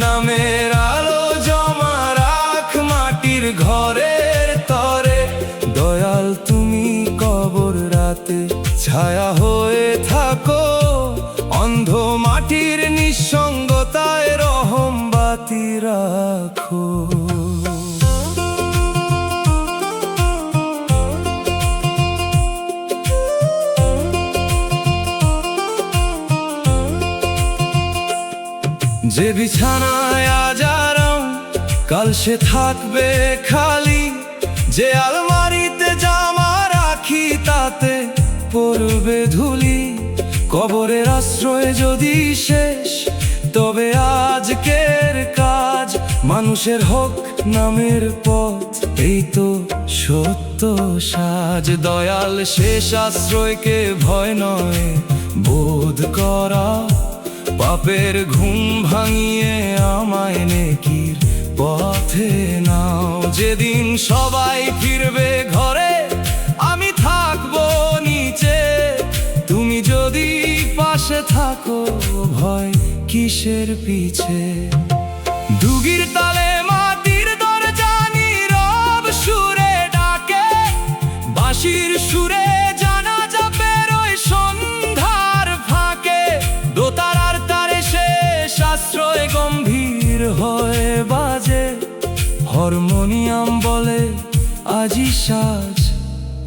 নামের আলো জমা রাখ মাটির ঘরের তরে। দয়াল তুমি কবর রাতে ছায়া হয়ে থাকো, অন্ধ মাটির নিঃসঙ্গতায় রহম বাতি রাখো। যে বিছানায় আজ আরাম, কাল সে থাকবে খালি। যে আলমারিতে জামা রাখি, তাতে পড়বে ধুলি। কবরের আশ্রয় যদি শেষ, তবে আজকের কাজ মানুষের হোক নামের পথ, এই তো সত্য সাজ। দয়াল শেষ আশ্রয়কে ভয় নয় বোধ করা, পাপের ঘুম ভাঙিয়ে আমায় নেকির পথে নাও। যেদিন সবাই ফিরবে ঘরে, আমি থাকবো নিচে, তুমি যদি পাশে থাকো ভয় কিসের পিছে। দুগির তালে মাটির দরজা নীরব সুরে ডাকে, বাঁশির সুরে জানাজা বেরোয় সন্ধ্যার ফাঁকে। দোতারার তারে শেষ আশ্রয় গম্ভীর হয়ে বাজে, হারমোনিয়াম বলে আজি সাজ,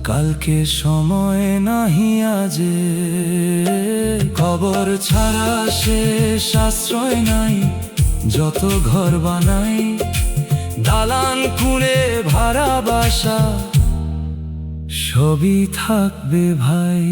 কালকে সময় নাহি আজে। কবর ছাড়া শেষ আশ্রয় নাই, যত ঘর বানাই দালান কুঁড়ে ভাড়া বাসা সবই থাকবে ভাই।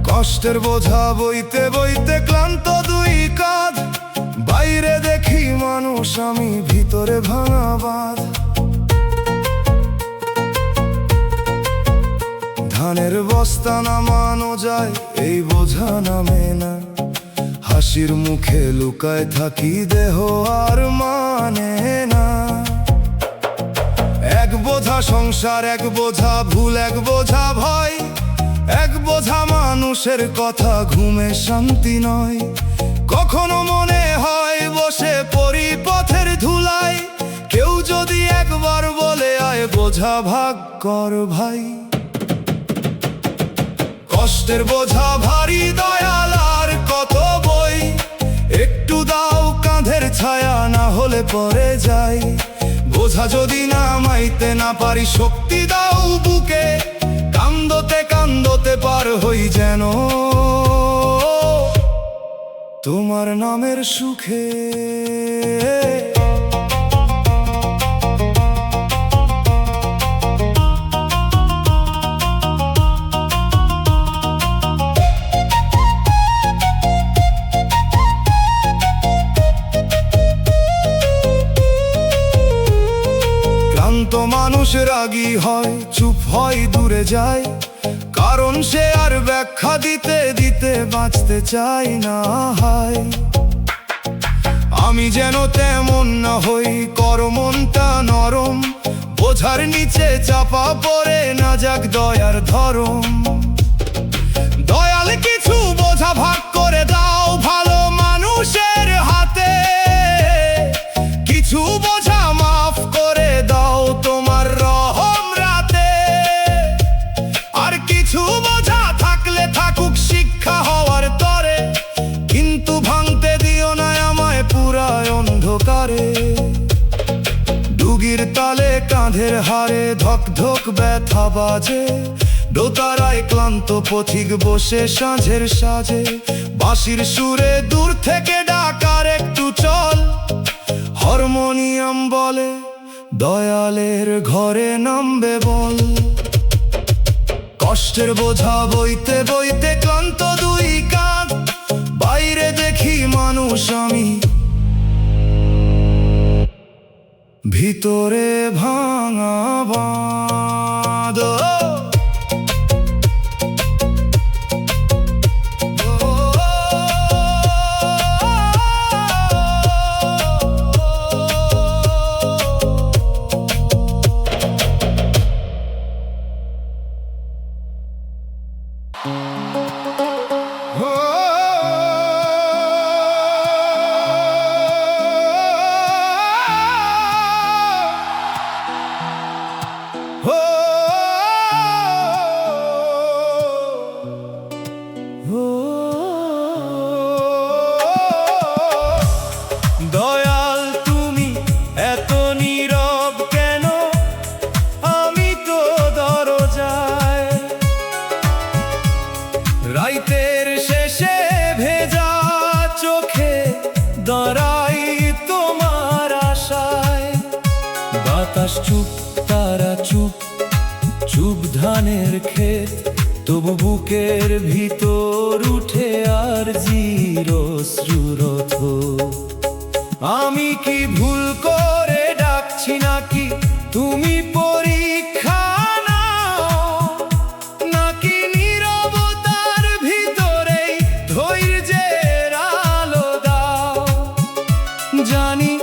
কষ্টের বোঝা বইতে বইতে ক্লান্ত দুই কাঁধ, বাইরে দেখি মানুষ আমি ভিতরে ভাঙা বাঁধ। ধানের বস্তা নামানো যায়, এই বোঝা নামে না। হাসির মুখে লুকায় থাকি, দেহ আর মানে না। এক বোঝা সংসার, এক বোঝা ভুল, এক বোঝা ভয়, এক বোঝা মানুষের কথা, ঘুমে শান্তি নয়। কখনো মনে হয় বসে পড়ি পথের ধুলায়, কেউ যদি একবার বলে আয় বোঝা ভাগ কর ভাই। কষ্টের বোঝা ভারী দয়াল আর কত বই, একটু দাও কাঁধের ছায়া, না হলে পরে যাই। বোঝা যদি নামাইতে না পারি, শক্তি দাও বুকে, কান্দতে কান্দতে পার হই যেন তোমার নামের সুখে। শান্ত মানুষ রাগী হয়, চুপ হয়, দূরে যায়, কারণ সে আর ব্যাখ্যা দিতে দিতে বাঁচতে চায় না। হায় আমি যেন তেমন না হই, কর মনটা নরম, বোঝার নিচে চাপা পড়ে না যাক দয়ার ধরম। দয়াল কিছু বোঝা ভাগ করে দাও ভালো মানুষের হাতে, কিছু বোঝা মাফ করে দাও তোমার রহম রাতে, আর কিছু বোঝা থাকলে থাকুক শিক্ষা হওয়ার তরে, কিন্তু ভাঙতে দিও না আমায় পুরায় অন্ধকারে। ডুগির তালে কাঁধের হারে ধক ধক ব্যথা বাজে, দোতারায় ক্লান্ত পথিক বসে সাঁঝের সাজে, বাঁশির সুরে দূর থেকে ডাকার একটু চল, হারমোনিয়াম বলে দয়ালের ঘরে নামবে বল। কষ্টের বোঝা বইতে বইতে ক্লান্ত দুই কাঁধ, বাইরে দেখি মানুষ আমি, ভিতরে ভাঙা বাঁধ। দয়াল তুমি এত নীরব কেন, আমি তো দরজায়, রাইতের শেষে ভেজা চোখে দাঁড়াই তোমার আশায়। বাতাস চুপ, তারা চুপ, চুপ ধানের ক্ষেত, তবু বুকের ভিতর উঠে আর জিরশ্রুরথ। আমি কি ভুল করে ডাকছি নাকি তুমি পরীক্ষা নাও, নাকি নীরবতার ভিতরেই ধৈর্যের আলো দাও। জানি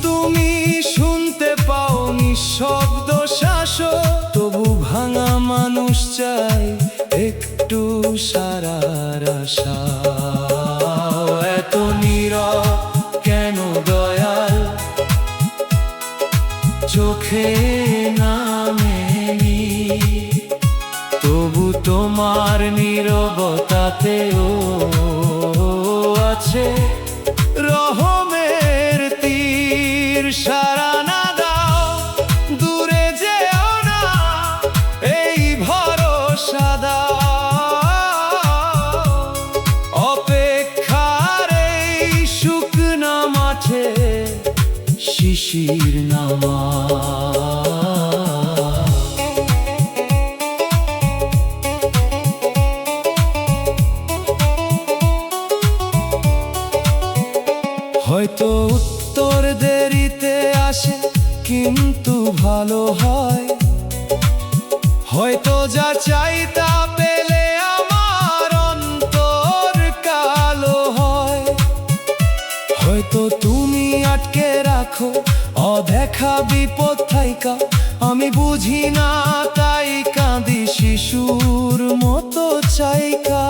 তুমি শুনতে পাও নিঃশব্দ শাসক, তবু ভাঙা মানুষ চাই একটু সারার আশা। এত নীরব কেন দয়াল, চোখে নামেনি, তবু তোমার নীরবতাতেও আছে রহমের তীর। সারা না দাও, দূরে যেও না, এই ভরসা দাও, অপেক্ষার এই শুকনা মাঠে শিশির নামা। হয়তো উত্তর দেরিতে আসে কিন্তু ভালো হয়, হয়তো যা চাই তা পেলে আমার অন্তর কালো হয়। হয়তো তুমি আটকে রাখো অদেখা বিপদ থাইকা, আমি বুঝি না তাই কাঁদি শিশুর মতো চাইকা।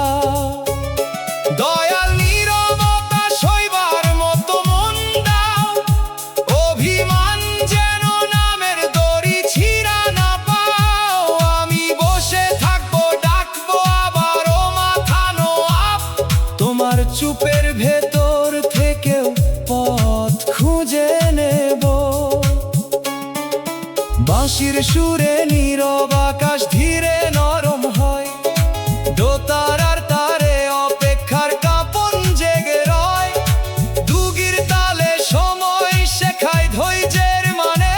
দয়াল নীরবতা সইবার মতো মন দাও, অভিমান যেন নামের দড়ি ছিঁড়া না পাও। আমি বসে থাকবো, ডাকবো আবারও মাথা নোয়াব, তোমার চুপের ভেতর থেকেও পথ খুঁজে নেব। বাঁশির সুরে নীরব আকাশ ধীরে নরম হয়, দোতারার তারে অপেক্ষার কাঁপন জেগে রয়। দুগির তালে সময় শেখায় ধৈর্যের মানে,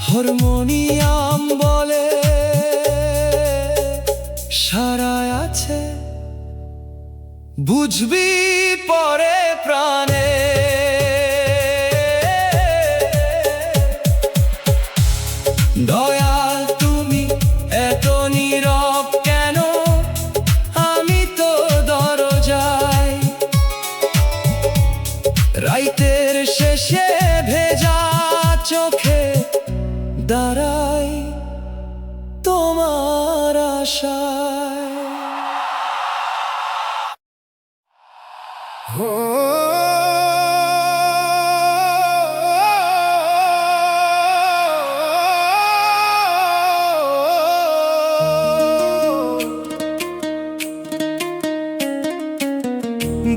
হারমোনিয়াম বলে সারায় আছে, বুঝবি পরে প্রাণে। দয়াল তুমি এত নীরব কেন, আমি তো দরজায় রাইতের শেষে ভেজা চোখে দাঁড়াই তোমার আশায়।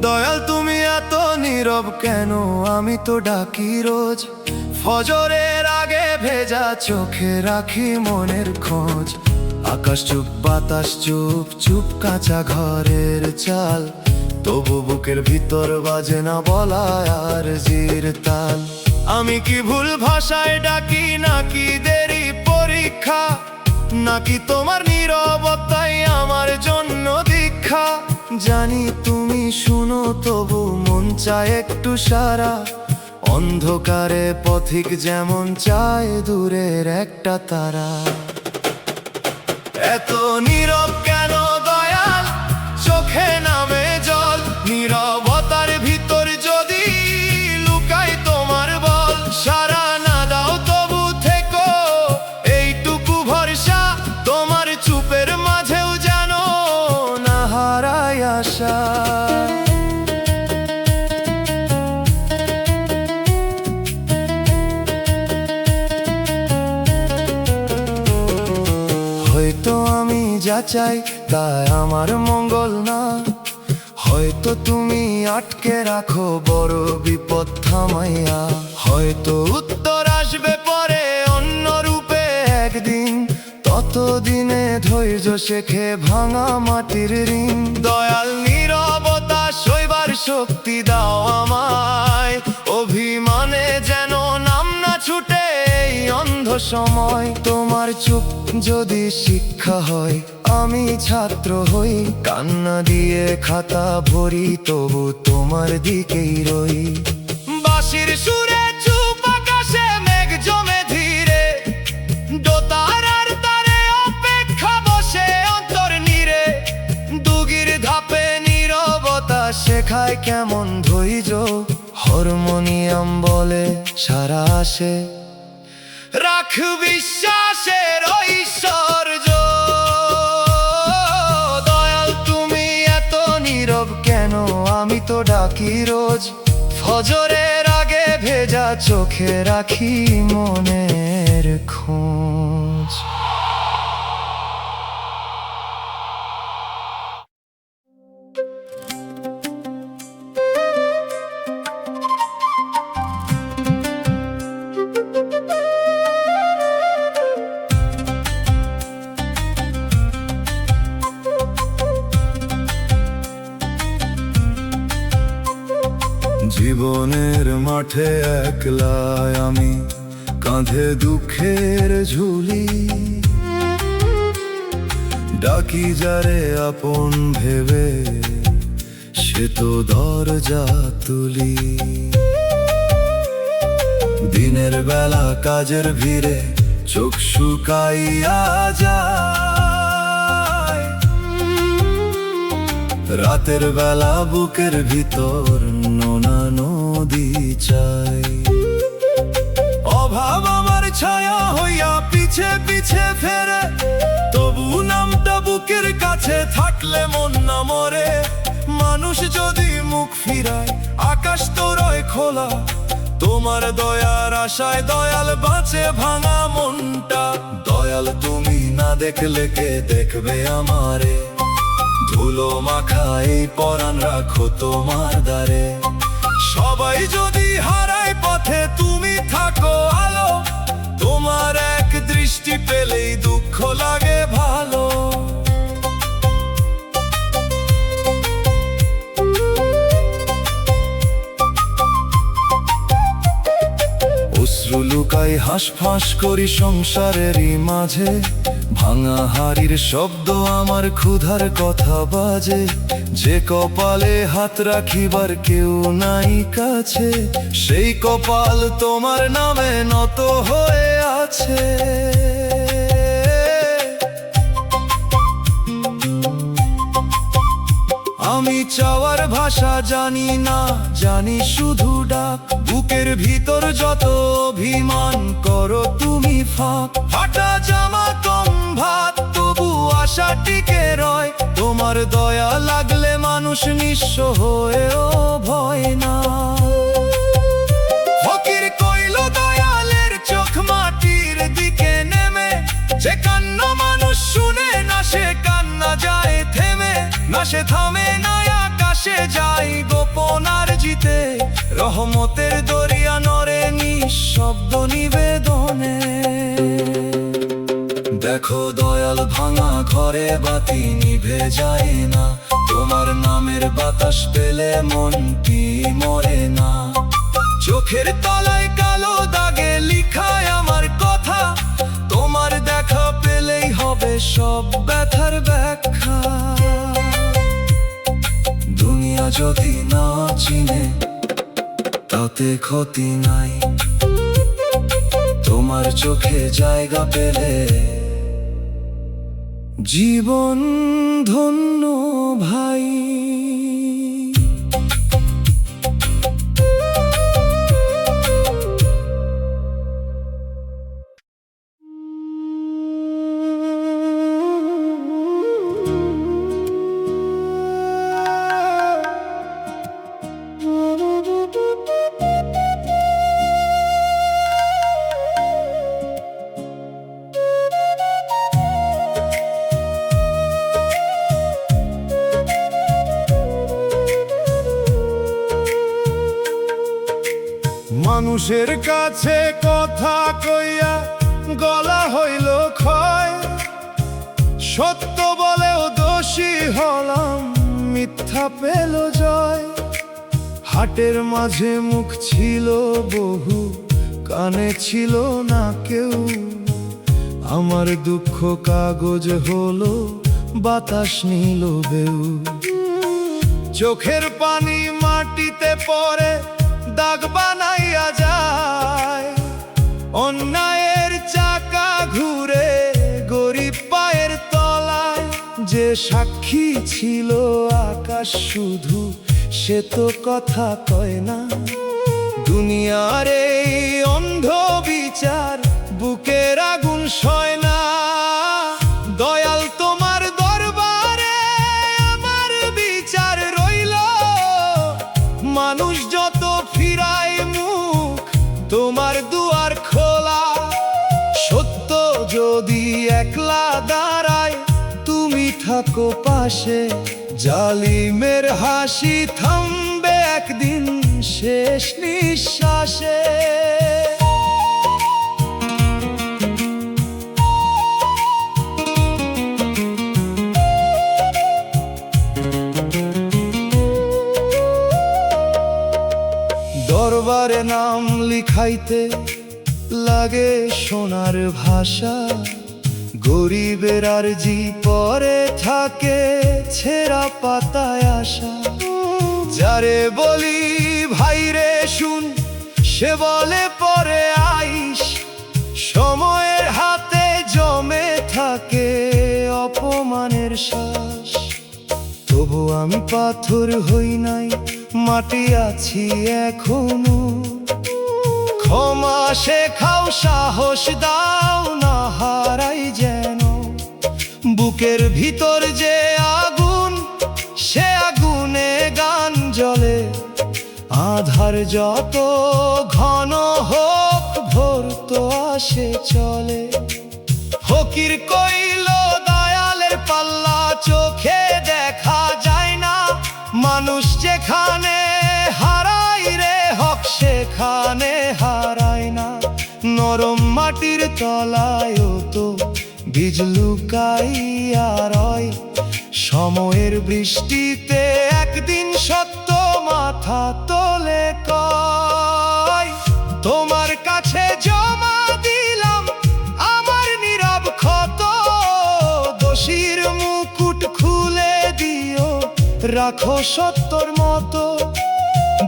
দয়াল তুমি এত নীরব কেন, আমি তো ডাকি রোজ। ফজরের আগে ভেজা চোখে রাখি মনের খোঁজ। আকাশ চুপ, বাতাস চুপ, চুপ কাঁচা ঘরের চাল, তবু বুকের ভিতর বাজে না বলা আর জির তাল। আমি কি ভুল ভাষায় ডাকি, নাকি দেরি পরীক্ষা, নাকি তোমার নীরবতাই আমার জন্য দীক্ষা? জানি তুমি শুনো, তবু মন চায় একটু সারা। অন্ধকারে পথিক যেমন চায় দূরের একটা তারা। এত নীরব কেন দয়াল, চোখে নামে জল। নীরবতার ভিতর যদি লুকাই তোমার বল, সারা না দাও তবু থেকো এইটুকু ভরসা। তোমার চুপের মাঝেও যেন না হারাই আশা। হয়তো আমি যা চাই তাই আমার মঙ্গল না, হয়তো তুমি আটকে রাখো বড় বিপদ থামাইয়া। হয়তো উত্তর আসবে পরে অন্য রূপে একদিন, ততদিনে ধৈর্য শেখে ভাঙা মাটির ঋণ। দয়াল নীরবতা সইবার শক্তি দাও আমায়, অভিমানে যেন নাম না ছুটে এই অন্ধ সময়। তোমার চুপ যদি শিক্ষা হয়, আমি ছাত্র হই। কান্না দিয়ে খাতা ভরি, তবু তোমার দিকেই রই। বাঁশির সুরে চুপ আকাশে মেঘ জমে ধীরে, দোতারার তারে অপেক্ষা বসে অন্তর নীরে। দুগির ধাপে নীরবতা শেখায় কেমন ধৈর্য, হারমোনিয়াম বলে সারা আসে, রাখ বিশ্বাসের ঐশ্বর্য। দয়াল তুমি এত নীরব কেন, আমি তো ডাকি রোজ। ফজরের আগে ভেজা চোখে রাখি মনের খোঁজ। জীবনের মাঠে একলা আমি, কাঁধে দুঃখের ঝুলি। ডাকি যারে আপন ভেবে, সে তো দরজা তুলি। দিনের বেলা কাজের ভিড়ে চোখ শুকাইয়া যায়, রাতের বেলা বুকের ভিতর নোনা নদী চাই। অভাব আমার ছায়া হইয়া পিছে পিছে ফেরে, তবু নামটা বুকের কাছে থাকলে মন না মরে। মানুষ যদি মুখ ফিরায়, আকাশ তো রয় খোলা। তোমার দয়ার আশায় দয়াল বাঁচে ভাঙা মনটা। দয়াল তুমি না দেখলে কে দেখবে আমারে, ধুলো মাখা এই পরাণ রাখো তোমার দ্বারে। সবাই যদি হারায় পথে, তুমি থাকো আলো। তোমার এক দৃষ্টি পেলেই দুঃখ লাগে ভালো। অশ্রু লুকাই হাঁসফাঁস করি সংসারেরই মাঝে, ভাঙা হাড়ির শব্দ আমার ক্ষুধার কথা বাজে। যে কপালে হাত রাখিবার কেউ নাই কাছে, সেই কপাল তোমার নামে নত হয়ে আছে। চাওয়ার ভাষা জানি না, জানি শুধু ডাক। বুকের ভিতর যত অভিমান করো তুমি ফাঁক। ফাটা জামা কম ভাত তবু আশা টিকে রয়। তোমার দয়া লাগলে মানুষ নিঃস্ব হয়েও ভয় না। ফকির কইল দয়ালের চোখ মাটির দিকে নেমে, যে কান্না মানুষ শুনে না সে কান্না যায় থেমে। না সে থামে না আকাশে যায় গোপন আর জিতে। রহমতের দরিয়া নরে নিঃশব্দ নিবেদনে। দেখো দয়াল ভাঙা ঘরে বাতি নিভে যায় না। তোমার নামের বাতাস পেলে মনটি মরে না। চোখের তলায় কালো দাগে লিখায় আমার কথা। তোমার দেখা পেলেই হবে সব ব্যথার ব্যাখ্যা। দুনিয়া যদি না চিনে তাতে ক্ষতি নাই। তোমার চোখে জায়গা পেলে জীবন ধন্য ভাই। মানুষের কাছে কথা কইয়া গলা হইল ক্ষয়। সত্য বলেও দোষী হলাম, মিথ্যা পেল জয়। হাটের মাঝে মুখ ছিল বহু, কানে ছিল না কেউ। আমার দুঃখ কাগজ হলো, বাতাস নিল বেউ। চোখের পানি মাটিতে পড়ে দাগ বানাইয়া যায়। অন্যায়ের চাকা ঘুরে গরিব পায়ের তলায়। যে সাক্ষী ছিল আকাশ শুধু, সে তো কথা কয় না। দুনিয়ার এই অন্ধ বিচার বুকের আগুন সয় না। দয়াল তোমার দরবারে আমার বিচার রইল। মানুষ যত ফিরায় মুখ তোমার দুয়ার খোলা। সত্য যদি একলা দাঁড়ায় তুমি থাকো পাশে। জালিমের হাসি থামবে একদিন শেষ নিঃশ্বাসে। দরবারে নাম লিখাইতে লাগে সোনার ভাষা। গরিবের আরজি পরে থাকে ছেঁড়া পাতায় আশা। যারে বলি ভাইরে শুন, সে বলে পরে আইস। সময়ের হাতে জমে থাকে অপমানের শ্বাস। তবু আমি পাথর হই নাই, মাটি আছি এখনো। ক্ষমা শেখাও, সাহস দাও না হারাই যেন। বুকের ভিতর যে আগুন, সে আগুনে গান জ্বলে। আধার যত ঘন হোক ভোর তো আসে চলে। ফকির কইল দয়ালের পাল্লা চোখে দেখা যায় না। মানুষ যেখানে হারায় রে হক সেখানে হারায় না। নরম মাটির তলায়ও তো বীজ লুকাইয়া রয়। সময়ের বৃষ্টিতে একদিন সত্য মাথা তোলে কয়। তোমার কাছে জমা দিলাম আমার নীরব ক্ষত। দোষীর মুকুট খুলে দিও, রাখো সত্যর মতো।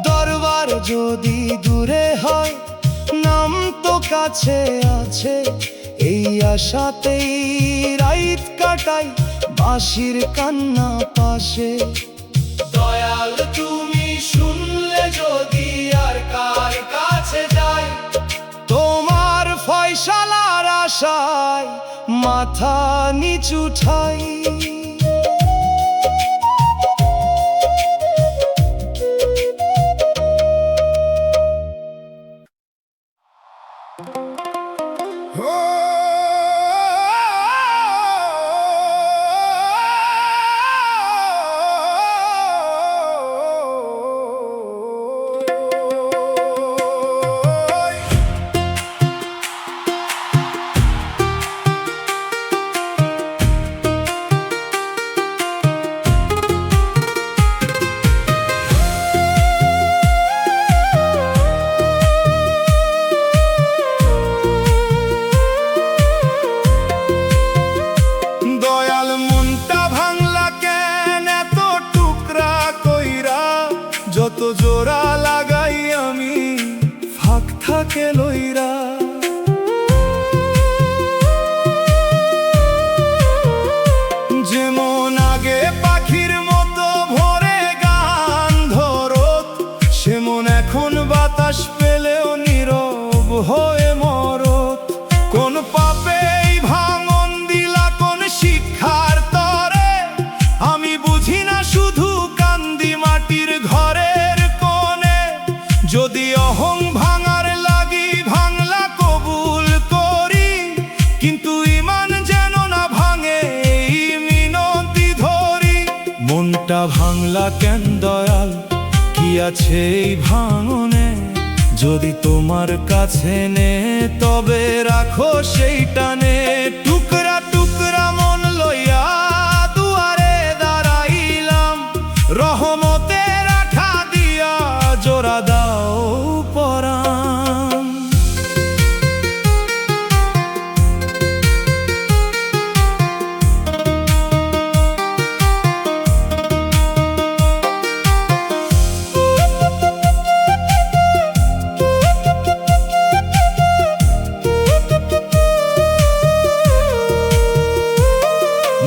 দরবার যদি দূরে হয়, নাম তো কাছে আছে। এই আশাতেই রাত কাটাই বাঁশির কান্না পাশে। দয়াল তুমি শুনলে যদি আর কার কাছে যাই, তোমার ফয়সালার আশায় মাথা নিচু ঠাই। যত জোড়া লাগাই আমি ফাঁক থাকে লইরা, যেমন আগে পাখির মতো ভরে গান ধরত, সেমন এখন বাতাস পেলেও নীরব হয়ে মরত। কোন পাপে এই ভাঙন দিলা কোন শিক্ষার তরে, আমি বুঝি না শুধু কান্দি মাটির ঘরের কোণে। যদি অহং ভাঙার লাগি ভাঙলা কবুল করি, কিন্তু ইমান যেন না ভাঙে এই মিনতি ধরি। মনটা ভাঙলা কেন দয়াল, কি আছে এই ভাঙনে? যদি তোমার কাছে নে তবে রাখো সেই টানে। টুকরা টুকরা মন লইয়া দুয়ারে দাঁড়াইলাম, রহমতে রাখা দিয়া জোড়া দাও পরাণ।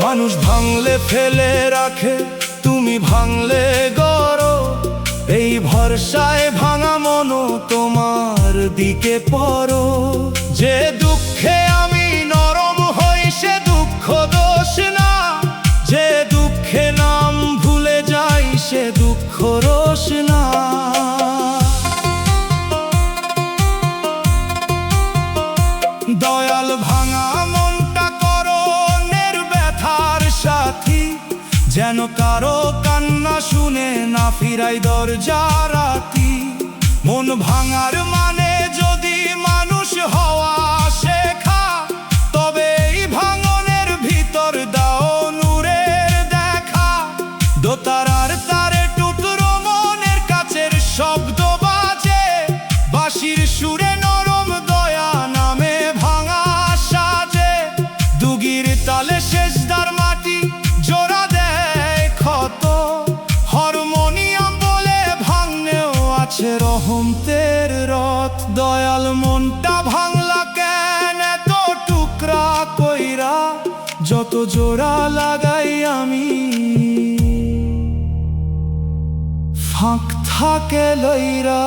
মানুষ ভাঙলে ফেলে রাখে, তুমি ভাঙলে গড়ো, এই ভরসায় ভাঙা মনো তোমার দিকে পড়ো। যে দুঃখে আমি নরম হই সে দুঃখ দোষ না, যে দুঃখে নাম ভুলে যাই সে দুঃখ রোষ না। দয়াল ভাঙা মনটা করো ব্যথার সাথী, যেন কারো কান্না শুনে না ফিরাই দরজা রাতি। মন ভাঙার মানে যদি মানুষ হওয়া শেখা, তবে এই ভাঙনের ভিতর দাও নূরের দেখা। দোতারার তারে টুকরো মনের কাছের শব্দ বাজে, বাঁশির সুরে নরম দয়া নামে ভাঙা সাজে। দুগির তালে শেষদার মাটি জোড়া দেয় ক্ষত, হারমোনিয়াম বলে ভাঙনেও আছে রহমতের রথ। দয়াল মনটা ভাঙলা কেন এত টুকরা কইরা, যত জোড়া লাগাই আমি ফাঁক থাকে লইরা।